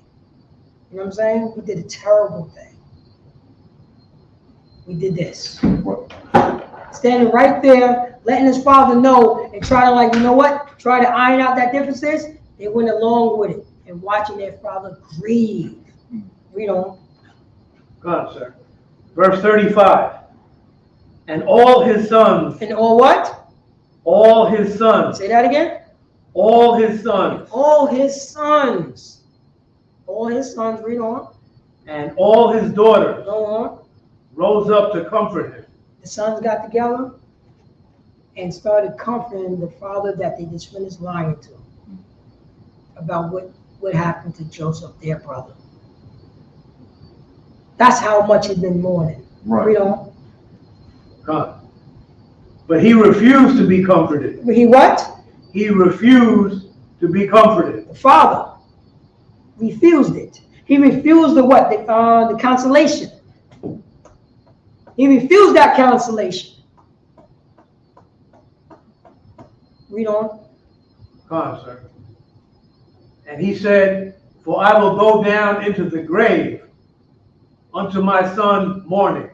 You know what I'm saying? We did a terrible thing. We did this. Right. Standing right there, letting his father know and trying to, like, you know what? Try to iron out that differences. They went along with it and watching their father grieve. You know, Go on, sir. Verse 35. And all his sons. And all what? All his sons. Say that again. All his sons. All his sons. All his sons, read on. And all his daughters Go on. rose up to comfort him. The sons got together and started comforting the father that they just finished lying to about what happened to Joseph, their brother. That's how much he'd been mourning. Right. Read on. God. But he refused to be comforted. He what? He refused to be comforted. The father refused it. He refused the what? The consolation. He refused that consolation. Read on. Come on, sir. And he said, for I will go down into the grave unto my son mourning.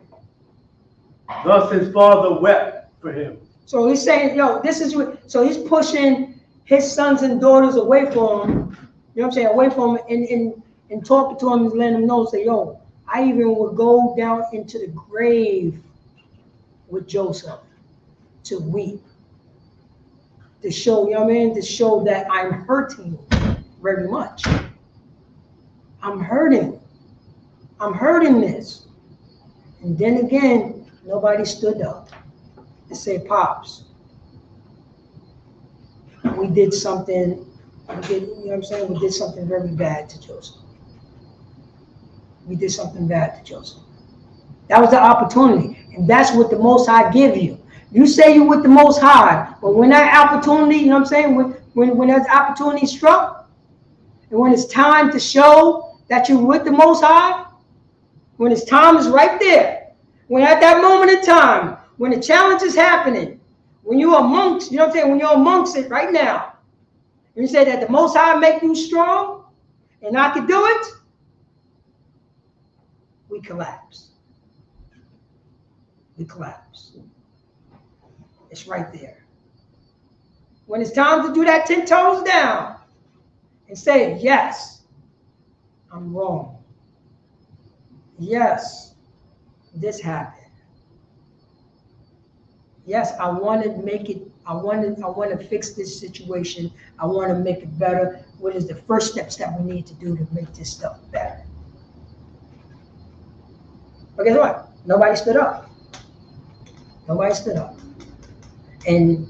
Thus his father wept for him. So he's saying, yo, this is what, so he's pushing his sons and daughters away from him, you know what I'm saying, away from him and talking to him and letting him know, say, yo, I even would go down into the grave with Joseph to weep, to show, you know what I mean, to show that I'm hurting very much. I'm hurting this. And then again, nobody stood up and say, Pops, we did something, you know what I'm saying? We did something very bad to Joseph. We did something bad to Joseph. That was the opportunity. And that's what the Most High give you. You say you with the Most High, but when that opportunity, you know what I'm saying? When that opportunity struck, and when it's time to show that you're with the Most High, when it's time is right there, when at that moment in time, when the challenge is happening, when you're amongst, you know what I'm saying, when you're amongst it right now, and you say that the Most High make you strong, and I can do it, we collapse. We collapse. It's right there. When it's time to do that 10 toes down and say, yes, I'm wrong. Yes, this happened. Yes, I want to make it, I want to fix this situation. I want to make it better. What is the first steps that we need to do to make this stuff better? But guess what? Nobody stood up. Nobody stood up. And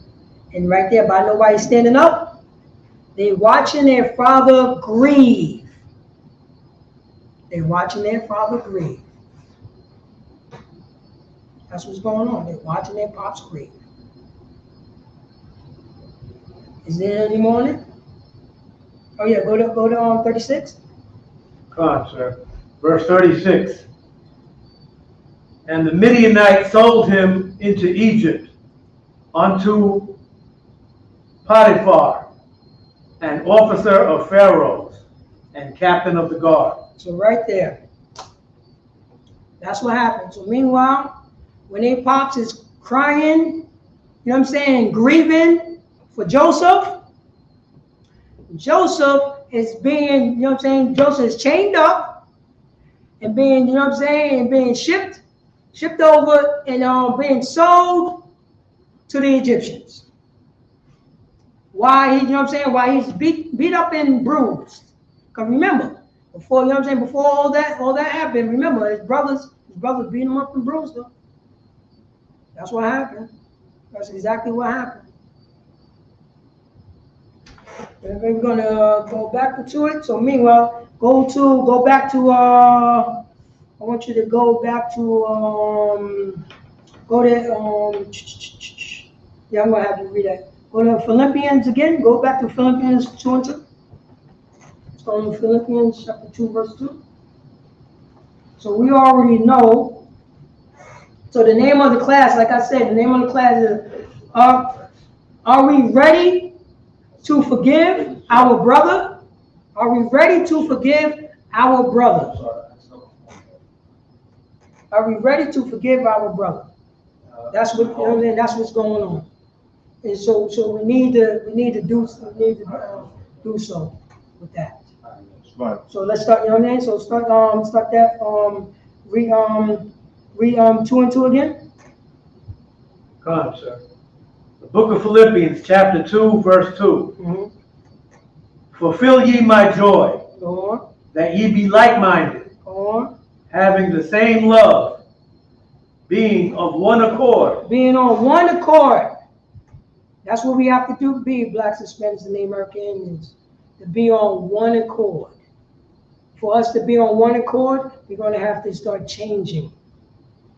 right there, by nobody standing up, they're watching their father grieve. They're watching their father grieve. That's what's going on. They're watching their pops grieve. Is there any morning? Oh yeah, go to 36. Come on, sir. Verse 36. And the Midianites sold him into Egypt unto Potiphar, an officer of Pharaoh's and captain of the guard. So right there, that's what happened. So meanwhile, when they pops is crying, you know what I'm saying, grieving for Joseph, Joseph is being, you know what I'm saying, Joseph is chained up and being, you know what I'm saying, and being shipped over and being sold to the Egyptians. Why he, you know what I'm saying, why he's beat up and bruised. Because remember, before, you know what I'm saying, before all that happened, remember his brothers beat him up and bruised him. That's what happened. That's exactly what happened. And we're gonna go back to it. So meanwhile, go back to I want you to go back to yeah, I'm gonna have you read that. Go to Philippians again. Go back to Philippians 2:2. So Philippians chapter 2, verse 2. So we already know. So the name of the class, like I said, the name of the class is Are we ready to forgive our brother? Are we ready to forgive our brother? Are we ready to forgive our brother? That's what, you know what I mean? That's what's going on. And so we need to do so with that. Right. So let's start, you know what I mean? So start that Read 2 and 2 again. Come, sir. The book of Philippians, chapter 2, verse 2. Mm-hmm. Fulfill ye my joy, Or, that ye be like-minded, having the same love, being of one accord. being on one accord. That's what we have to do, be blacks, Hispanics, and Native American Indians, to be on one accord. For us to be on one accord, we're going to have to start changing.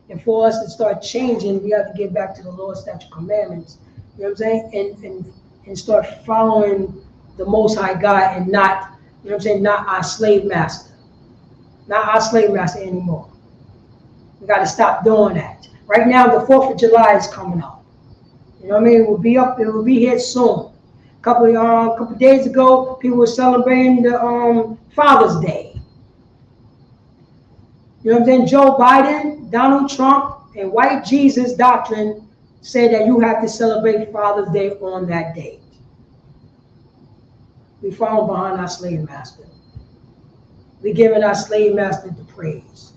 And for us to start changing, we have to get back to the law, statute, commandments. You know what I'm saying? And start following the Most High God and not, you know what I'm saying, not our slave master. Not our slave master anymore. We got to stop doing that. Right now, the 4th of July is coming up. You know what I mean? It will be here soon. A couple days ago, people were celebrating the Father's Day. You know what I'm saying? Joe Biden, Donald Trump, and white Jesus doctrine said that you have to celebrate Father's Day on that date. We follow behind our slave master. We're giving our slave master the praise.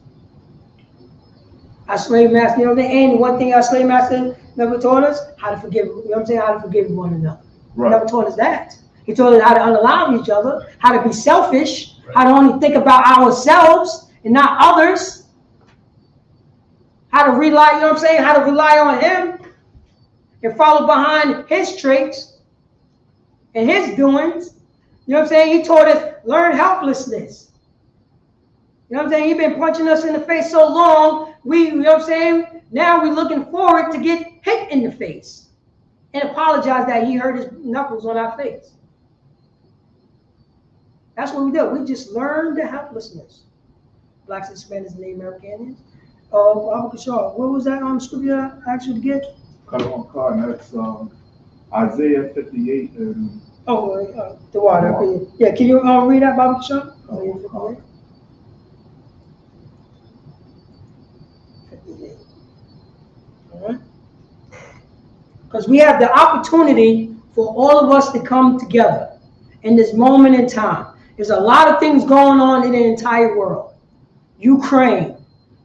Our slave master, you know what I mean? And one thing our slave master never taught us, how to forgive, you know what I'm saying? How to forgive one another. Right. He never taught us that. He taught us how to unallow each other, how to be selfish, how to only think about ourselves and not others. How to rely, you know what I'm saying? How to rely on him and follow behind his traits and his doings. You know what I'm saying? He taught us, learn helplessness. You know what I'm saying? He's been punching us in the face so long, you know what I'm saying? Now we're looking forward to get hit in the face and apologize that he hurt his knuckles on our face. That's what we do. We just learned the helplessness. Blacks, Hispanics, and Native American Indians. What was that scripture I asked you to get? Cut on card, and that's Isaiah 58 and The water. Okay. Yeah, can you read that, Baba Shaw? All right. Because we have the opportunity for all of us to come together in this moment in time. There's a lot of things going on in the entire world. Ukraine,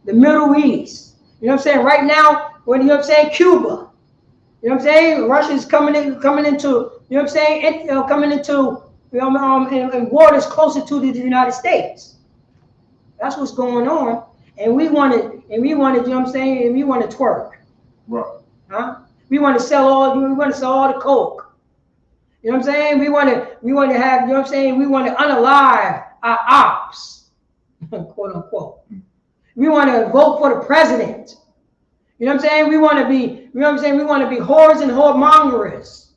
the Middle East. You know what I'm saying? Right now, you know what I'm saying? Cuba. You know what I'm saying? Russia's coming into, you know what I'm saying? Coming into in waters closer to the United States. That's what's going on. And we want to, you know what I'm saying? And we want to twerk. right. Huh? We want to sell all the coke. You know what I'm saying? We want to have, you know what I'm saying? We want to unalive our ops, quote unquote. We want to vote for the president. You know what I'm saying? We want to be, you know what I'm saying? We want to be whores and whoremongers.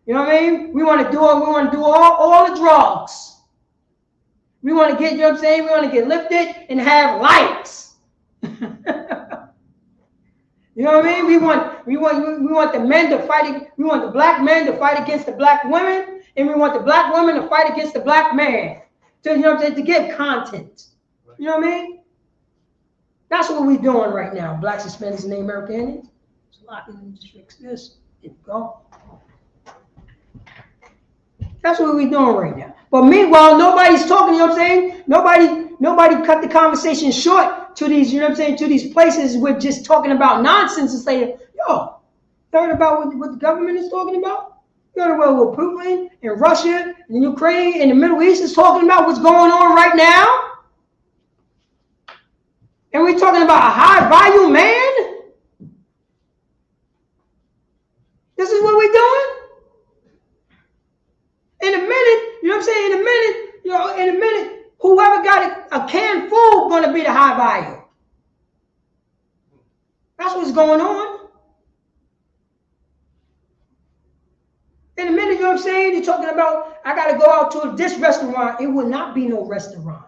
You know what I mean? We want to do all the drugs. We want to get, you know what I'm saying? We want to get lifted and have likes. You know what I mean? We want the men to fight. We want the black men to fight against the black women, and we want the black women to fight against the black man. To, you know what I'm saying? To get content. You know what I mean? That's what we're doing right now. Blacks, Hispanics, and Native American Indians. It's a lot. Just fix this and go. That's what we're doing right now. But meanwhile, nobody's talking. You know what I'm saying? Nobody cut the conversation short to these. You know what I'm saying? To these places we're just talking about nonsense and saying, "Yo, heard about what the government is talking about? You heard about what Putin and Russia and Ukraine and the Middle East is talking about? What's going on right now?" And we're talking about a high value man? This is what we're doing? In a minute, you know what I'm saying? In a minute, whoever got a canned food gonna be the high value. That's what's going on. In a minute, you know what I'm saying? You're talking about, I gotta go out to this restaurant. It will not be no restaurant.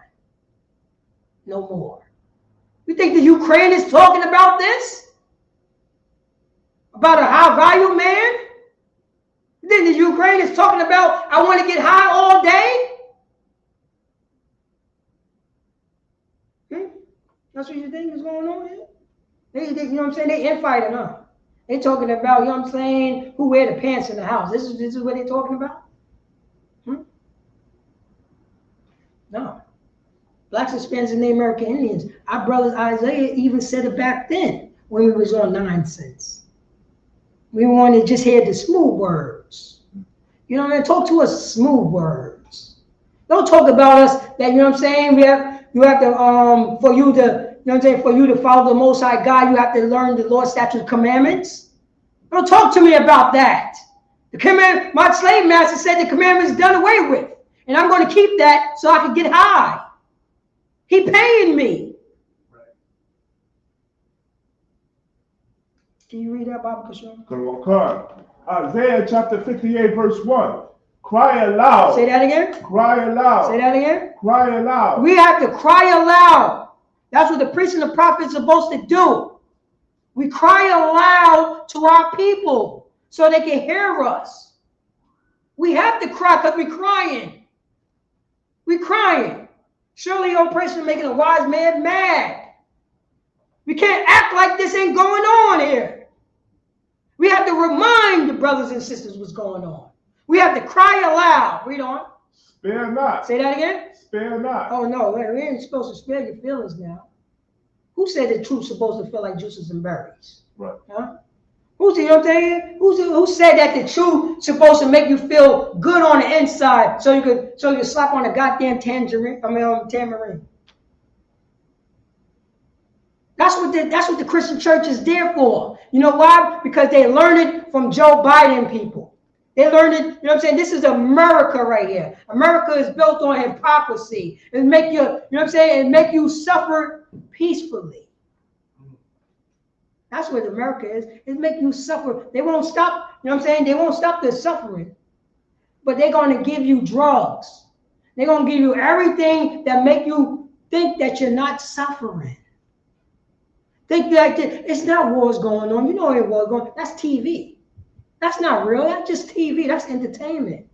No more. You think the Ukraine is talking about this? About a high value man? You think the Ukraine is talking about, I want to get high all day? That's what you think is going on here? They, you know what I'm saying? They infighting, huh? They talking about, you know what I'm saying, who wear the pants in the house. This is what they're talking about? No. Blacks, Hispanics, and Native American Indians. Our brother Isaiah even said it back then when we was on nonsense. We wanted to just hear the smooth words. You know what I mean? Talk to us smooth words. Don't talk about us that, you know what I'm saying? You have to, for you to, you know what I'm saying, for you to follow the Most High God, you have to learn the Lord's statutes, commandments. Don't talk to me about that. The command, my slave master said the commandment is done away with. And I'm going to keep that so I can get high. He paying me. Right. Can you read that, Bible, Kashon? Come on. Isaiah chapter 58, verse 1. Cry aloud. Say that again. Cry aloud. Say that again. Cry aloud. We have to cry aloud. That's what the priest and the prophet is supposed to do. We cry aloud to our people so they can hear us. We have to cry because we're crying. We're crying. Surely your oppression making a wise man mad. We can't act like this ain't going on here. We have to remind the brothers and sisters what's going on. We have to cry aloud. Read on. Spare not. Say that again. Spare not. Oh, no, we ain't supposed to spare your feelings now. Who said the truth's supposed to feel like juices and berries? Right. Huh? You know what I'm saying? Who said that the truth supposed to make you feel good on the inside so you could slap on a goddamn tambourine? That's what the Christian church is there for. You know why? Because they learned it from Joe Biden people. They learned it, you know what I'm saying? This is America right here. America is built on hypocrisy. It make you, you know what I'm saying? It make you suffer peacefully. That's what America is. It make you suffer. They won't stop, you know what I'm saying? They won't stop the suffering. But they're going to give you drugs. They're going to give you everything that make you think that you're not suffering. Think like it's not wars going on. You know ain't wars going on. That's TV. That's not real. That's just TV. That's entertainment.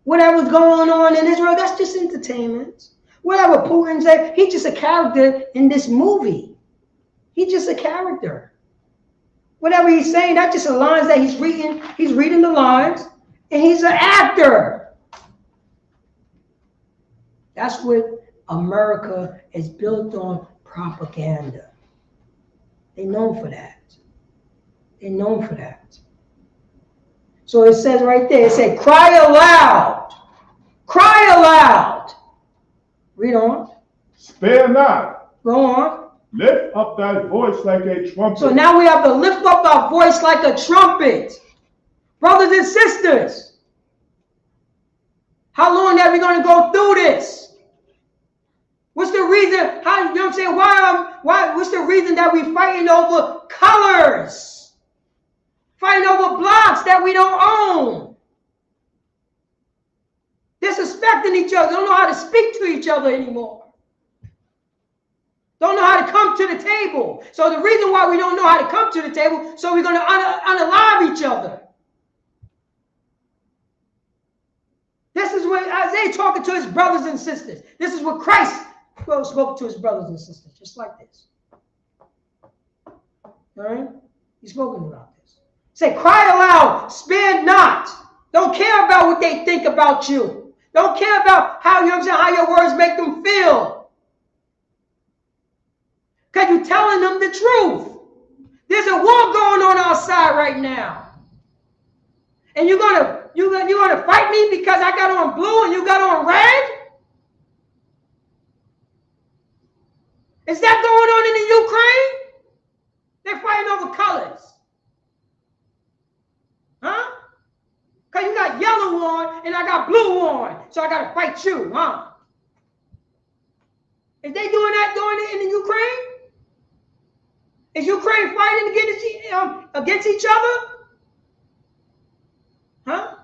Whatever's going on in Israel, that's just entertainment. Whatever Putin said, he's just a character in this movie. He's just a character. Whatever he's saying, that's just the lines that he's reading. He's reading the lines, and he's an actor. That's what America is built on, propaganda. They're known for that. They're known for that. So it says right there, it said, cry aloud. Cry aloud. Read on. Spare not. Go on. Lift up thy voice like a trumpet. So now we have to lift up our voice like a trumpet. Brothers and sisters, how long are we going to go through this? What's the reason? How, you know what I'm saying? Why? What's the reason that we're fighting over colors? Fighting over blocks that we don't own? Disrespecting each other. Don't know how to speak to each other anymore. Don't know how to come to the table. So the reason why we don't know how to come to the table, so we're going to unalive each other. This is what Isaiah talking to his brothers and sisters. This is what Christ spoke to his brothers and sisters, just like this. All right? He's spoken about this. Say, cry aloud, spare not. Don't care about what they think about you. Don't care about how, you know what I'm saying, how your words make them feel. Because you're telling them the truth. There's a war going on outside right now. And you're gonna fight me because I got on blue and you got on red? Is that going on in the Ukraine? They're fighting over colors. Huh? Because you got yellow on and I got blue on. So I got to fight you, huh? Is they doing it in the Ukraine? Is Ukraine fighting against each other? Huh?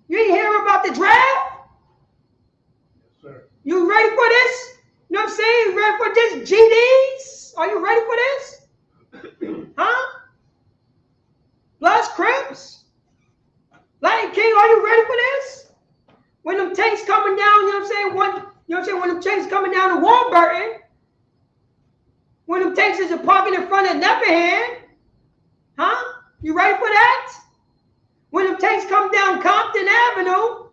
You ain't hearing about the draft? Yes, sir. You ready for this? You know what I'm saying? You ready for this? GDs? Are you ready for this? Huh? Bloods, Crips? Lion King, are you ready for this? When them tanks coming down, you know what I'm saying? When them tanks coming down to Warburton, when them tanks is parking in front of Nepperhan, huh? You ready for that? When them tanks come down Compton Avenue,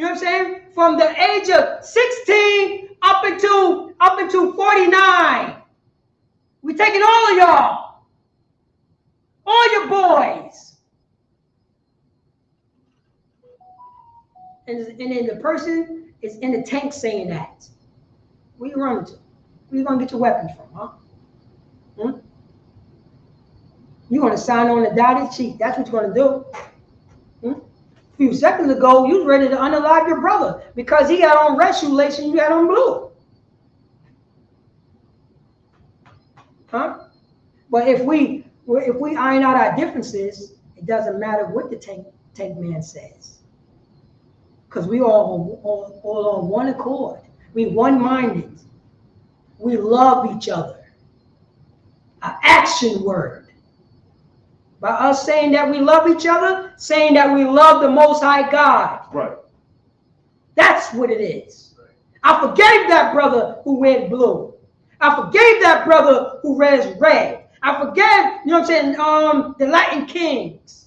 you know what I'm saying, from the age of 16 up into 49. We taking all of y'all. All your boys. And then the person is in the tank saying that. Where you running to? Where you gonna get your weapons from, huh? You're gonna sign on the dotted sheet. That's what you're gonna do. A few seconds ago, you was ready to unalive your brother because he had on red shoelace and you had on blue. Huh? But if we iron out our differences, it doesn't matter what the tank man says. Because we all on one accord. We one-minded. We love each other. An action word. By us saying that we love each other, saying that we love the Most High God. Right. That's what it is. I forgave that brother who wears blue. I forgave that brother who wears red. I forgave, you know what I'm saying, the Latin kings.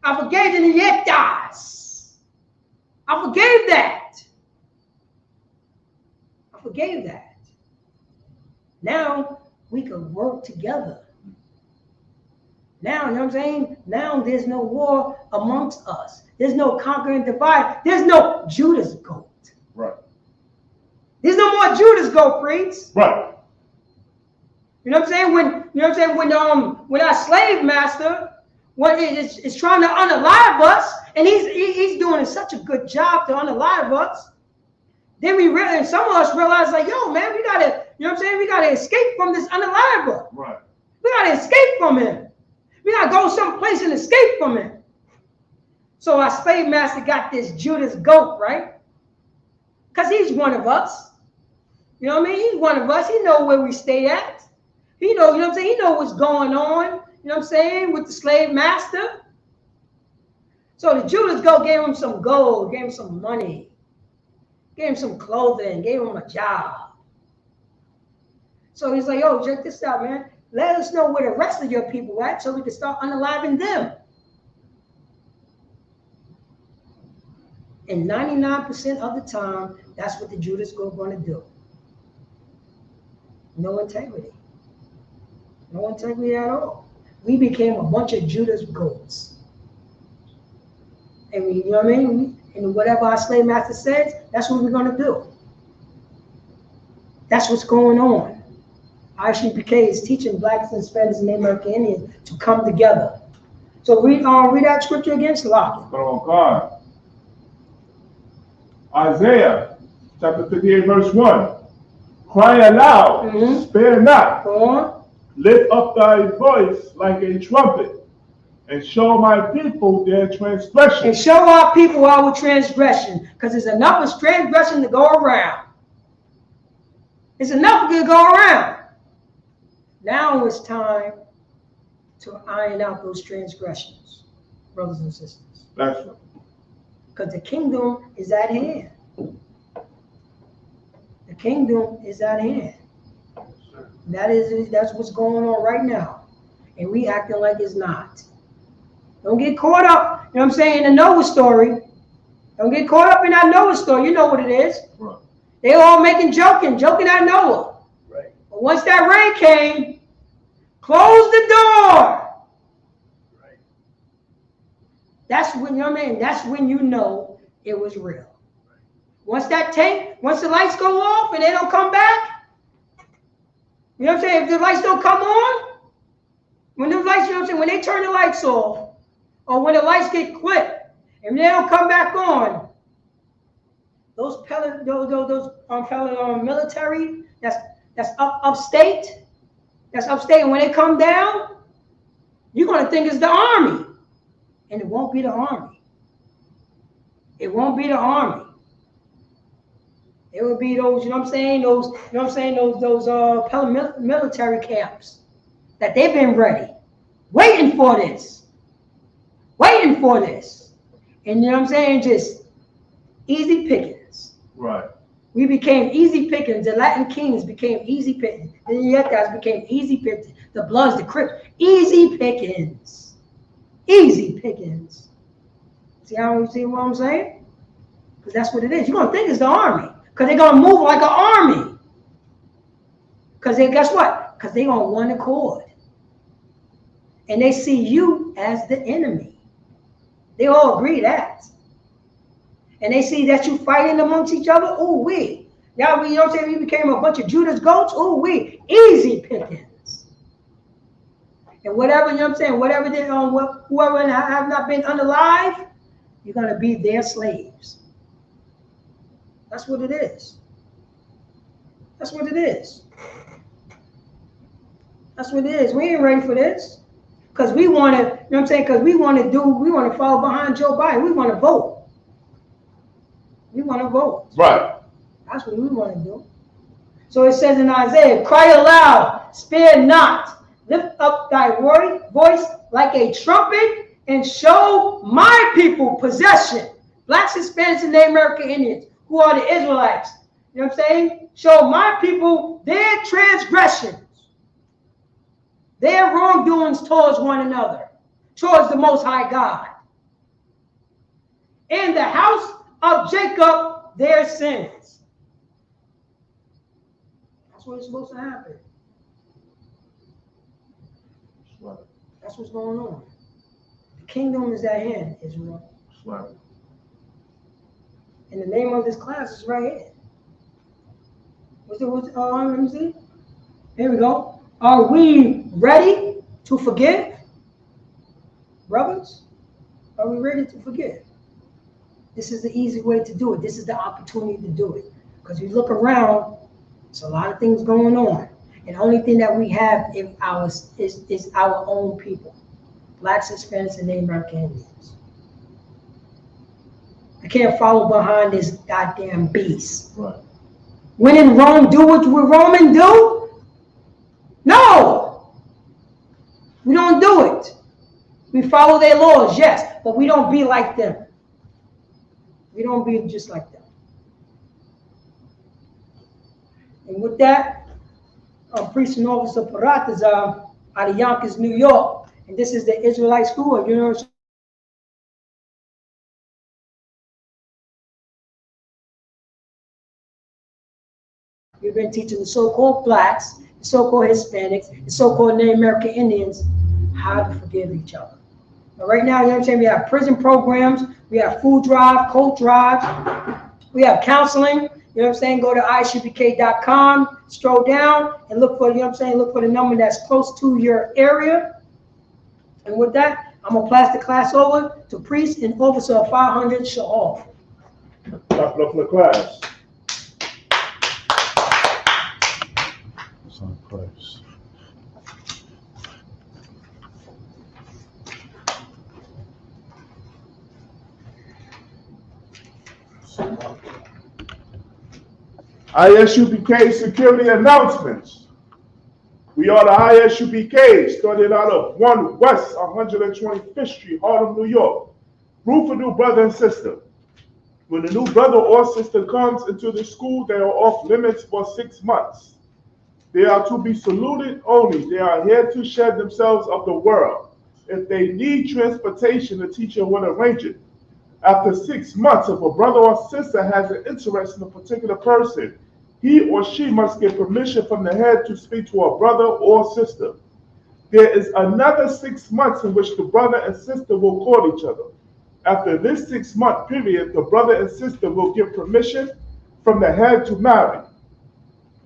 I forgave the Nietas. I forgave that. I forgave that. Now we can work together. Now, you know what I'm saying? Now there's no war amongst us. There's no conquering divide. There's no Judas goat. Right. There's no more Judas goat, priests. Right. You know what I'm saying? When our slave master is trying to unalive us, and he's doing such a good job to unalive us, then we really, and some of us realize like, yo, man, we gotta, you know what I'm saying? We gotta escape from this unaliver. Right. We gotta escape from him. We gotta go someplace and escape from him. So our slave master got this Judas goat, right? Because he's one of us. You know what I mean? He's one of us. He know where we stay at. He know, you know what I'm saying? He know what's going on, you know what I'm saying, with the slave master. So the Judas goat gave him some gold, gave him some money, gave him some clothing, gave him a job. So he's like, yo, check this out, man. Let us know where the rest of your people at so we can start unaliving them. And 99% of the time, that's what the Judas goat going to do. No integrity. No integrity at all. We became a bunch of Judas goats. And we, you know what I mean? And whatever our slave master says, that's what we're going to do. That's what's going on. ISUPK is teaching blacks and Hispanics and Native American Indians to come together. So read that scripture again, Salaki. Oh God. Isaiah chapter 58, verse 1. Cry aloud, spare not. Lift up thy voice like a trumpet, and show my people their transgression. And show our people our transgression, because there's enough of transgression to go around. It's enough to go around. Now it's time to iron out those transgressions, brothers and sisters. That's right. Because the kingdom is at hand. The kingdom is at hand. That's what's going on right now. And we acting like it's not. Don't get caught up, you know what I'm saying, in the Noah story. Don't get caught up in that Noah story. You know what it is. Right. They all joking at Noah. Right. But once that rain came, close the door. Right. That's when, you know what I mean? That's when you know it was real. Once the lights go off and they don't come back, you know what I'm saying? If the lights don't come on, when the lights, you know what I'm saying? When they turn the lights off, or when the lights get clipped, and they don't come back on, those military that's upstate, and when they come down, you're gonna think it's the army, and it won't be the army. It won't be the army. It would be those, you know what I'm saying, those paramilitary camps that they've been ready, waiting for this. And you know what I'm saying, just easy pickings. Right. We became easy pickings. The Latin kings became easy pickings. The Yetas became easy pickings. The Bloods, the Crips, easy pickings. Easy pickings. See what I'm saying? Because that's what it is. You're going to think it's the army. Because they're going to move like an army. Because guess what? Because they're on one accord. And they see you as the enemy. They all agree that. And they see that you fighting amongst each other. Ooh, we. Y'all, you know what I'm saying? We became a bunch of Judas goats. Ooh, we. Easy pickings. And whatever, you know what I'm saying? Whatever they whoever have not been unalive, you're going to be their slaves. That's what it is. That's what it is. That's what it is. We ain't ready for this. Because we want to, you know what I'm saying? Because we want to follow behind Joe Biden. We want to vote. We want to vote. Right. That's what we want to do. So it says in Isaiah, cry aloud, spare not, lift up thy voice like a trumpet and show my people possession. Blacks, Hispanics, and Native American Indians, who are the Israelites. You know what I'm saying? Show my people their transgressions, their wrongdoings towards one another, towards the Most High God. In the house of Jacob, their sins. That's what is supposed to happen. Right. That's what's going on. The kingdom is at hand, Israel. Right. And the name of this class is right here. Let me see. Here we go. Are we ready to forgive? Brothers, are we ready to forgive? This is the easy way to do it. This is the opportunity to do it. Because you look around, there's a lot of things going on. And the only thing that we have is our own people. Blacks, Hispanics, and Native American Indians. I can't follow behind this goddamn beast. Right. When in Rome, do what Roman do? No! We don't do it. We follow their laws, yes, but we don't be like them. We don't be just like them. And with that, Priest and Officer Parat is out of Yonkers, New York. And this is the Israelite School of University. We've been teaching the so-called blacks, the so-called Hispanics, the so-called Native American Indians how to forgive each other. But right now, you know what I'm saying? We have prison programs, we have food drive, coat drives, we have counseling. You know what I'm saying? Go to ISUPK.com, scroll down, and look for, you know what I'm saying? Look for the number that's close to your area. And with that, I'm gonna pass the class over to Priest and Officer 500 Sha'of. Look for the class. Place. ISUPK security announcements. We are the ISUPK, started out of 1 West 125th Street, Harlem, New York. Root for new brother and sister. When a new brother or sister comes into the school, they are off limits for 6 months. They are to be saluted only. They are here to shed themselves of the world. If they need transportation, the teacher will arrange it. After 6 months, if a brother or sister has an interest in a particular person, he or she must get permission from the head to speak to a brother or sister. There is another 6 months in which the brother and sister will court each other. After this 6-month period, the brother and sister will get permission from the head to marry.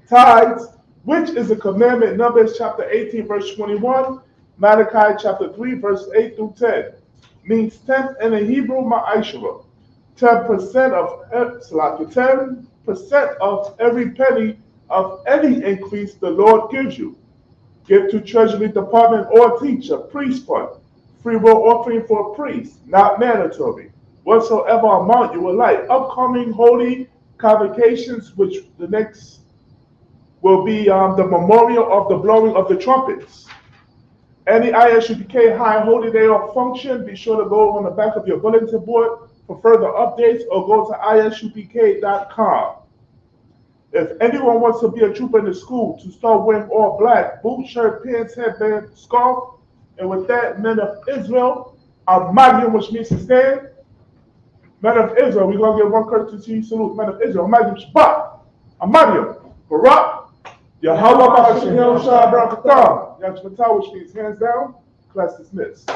Tithes, which is a commandment, Numbers chapter 18, verse 21, Malachi chapter 3, verse 8 through 10, means 10th in the Hebrew ma'ashara, 10% of every penny of any increase the Lord gives you. Give to Treasury Department or teacher, priest fund, free will offering for a priest, not mandatory. Whatsoever amount you would like. Upcoming holy convocations, which the next will be the memorial of the blowing of the trumpets. Any ISUPK high holy day or function, be sure to go on the back of your bulletin board for further updates or go to ISUPK.com. If anyone wants to be a trooper in the school, to start wearing all black, boot, shirt, pants, headband, scarf, and with that, men of Israel, Amagium, which means to stand. Men of Israel, we're going to give one courtesy salute. Men of Israel, Imagine Shabbat, Amadio, Barak, Yahweh Ba'ashem, Yahweh Shah, Barakatah, Yahweh, which means hands down, class dismissed.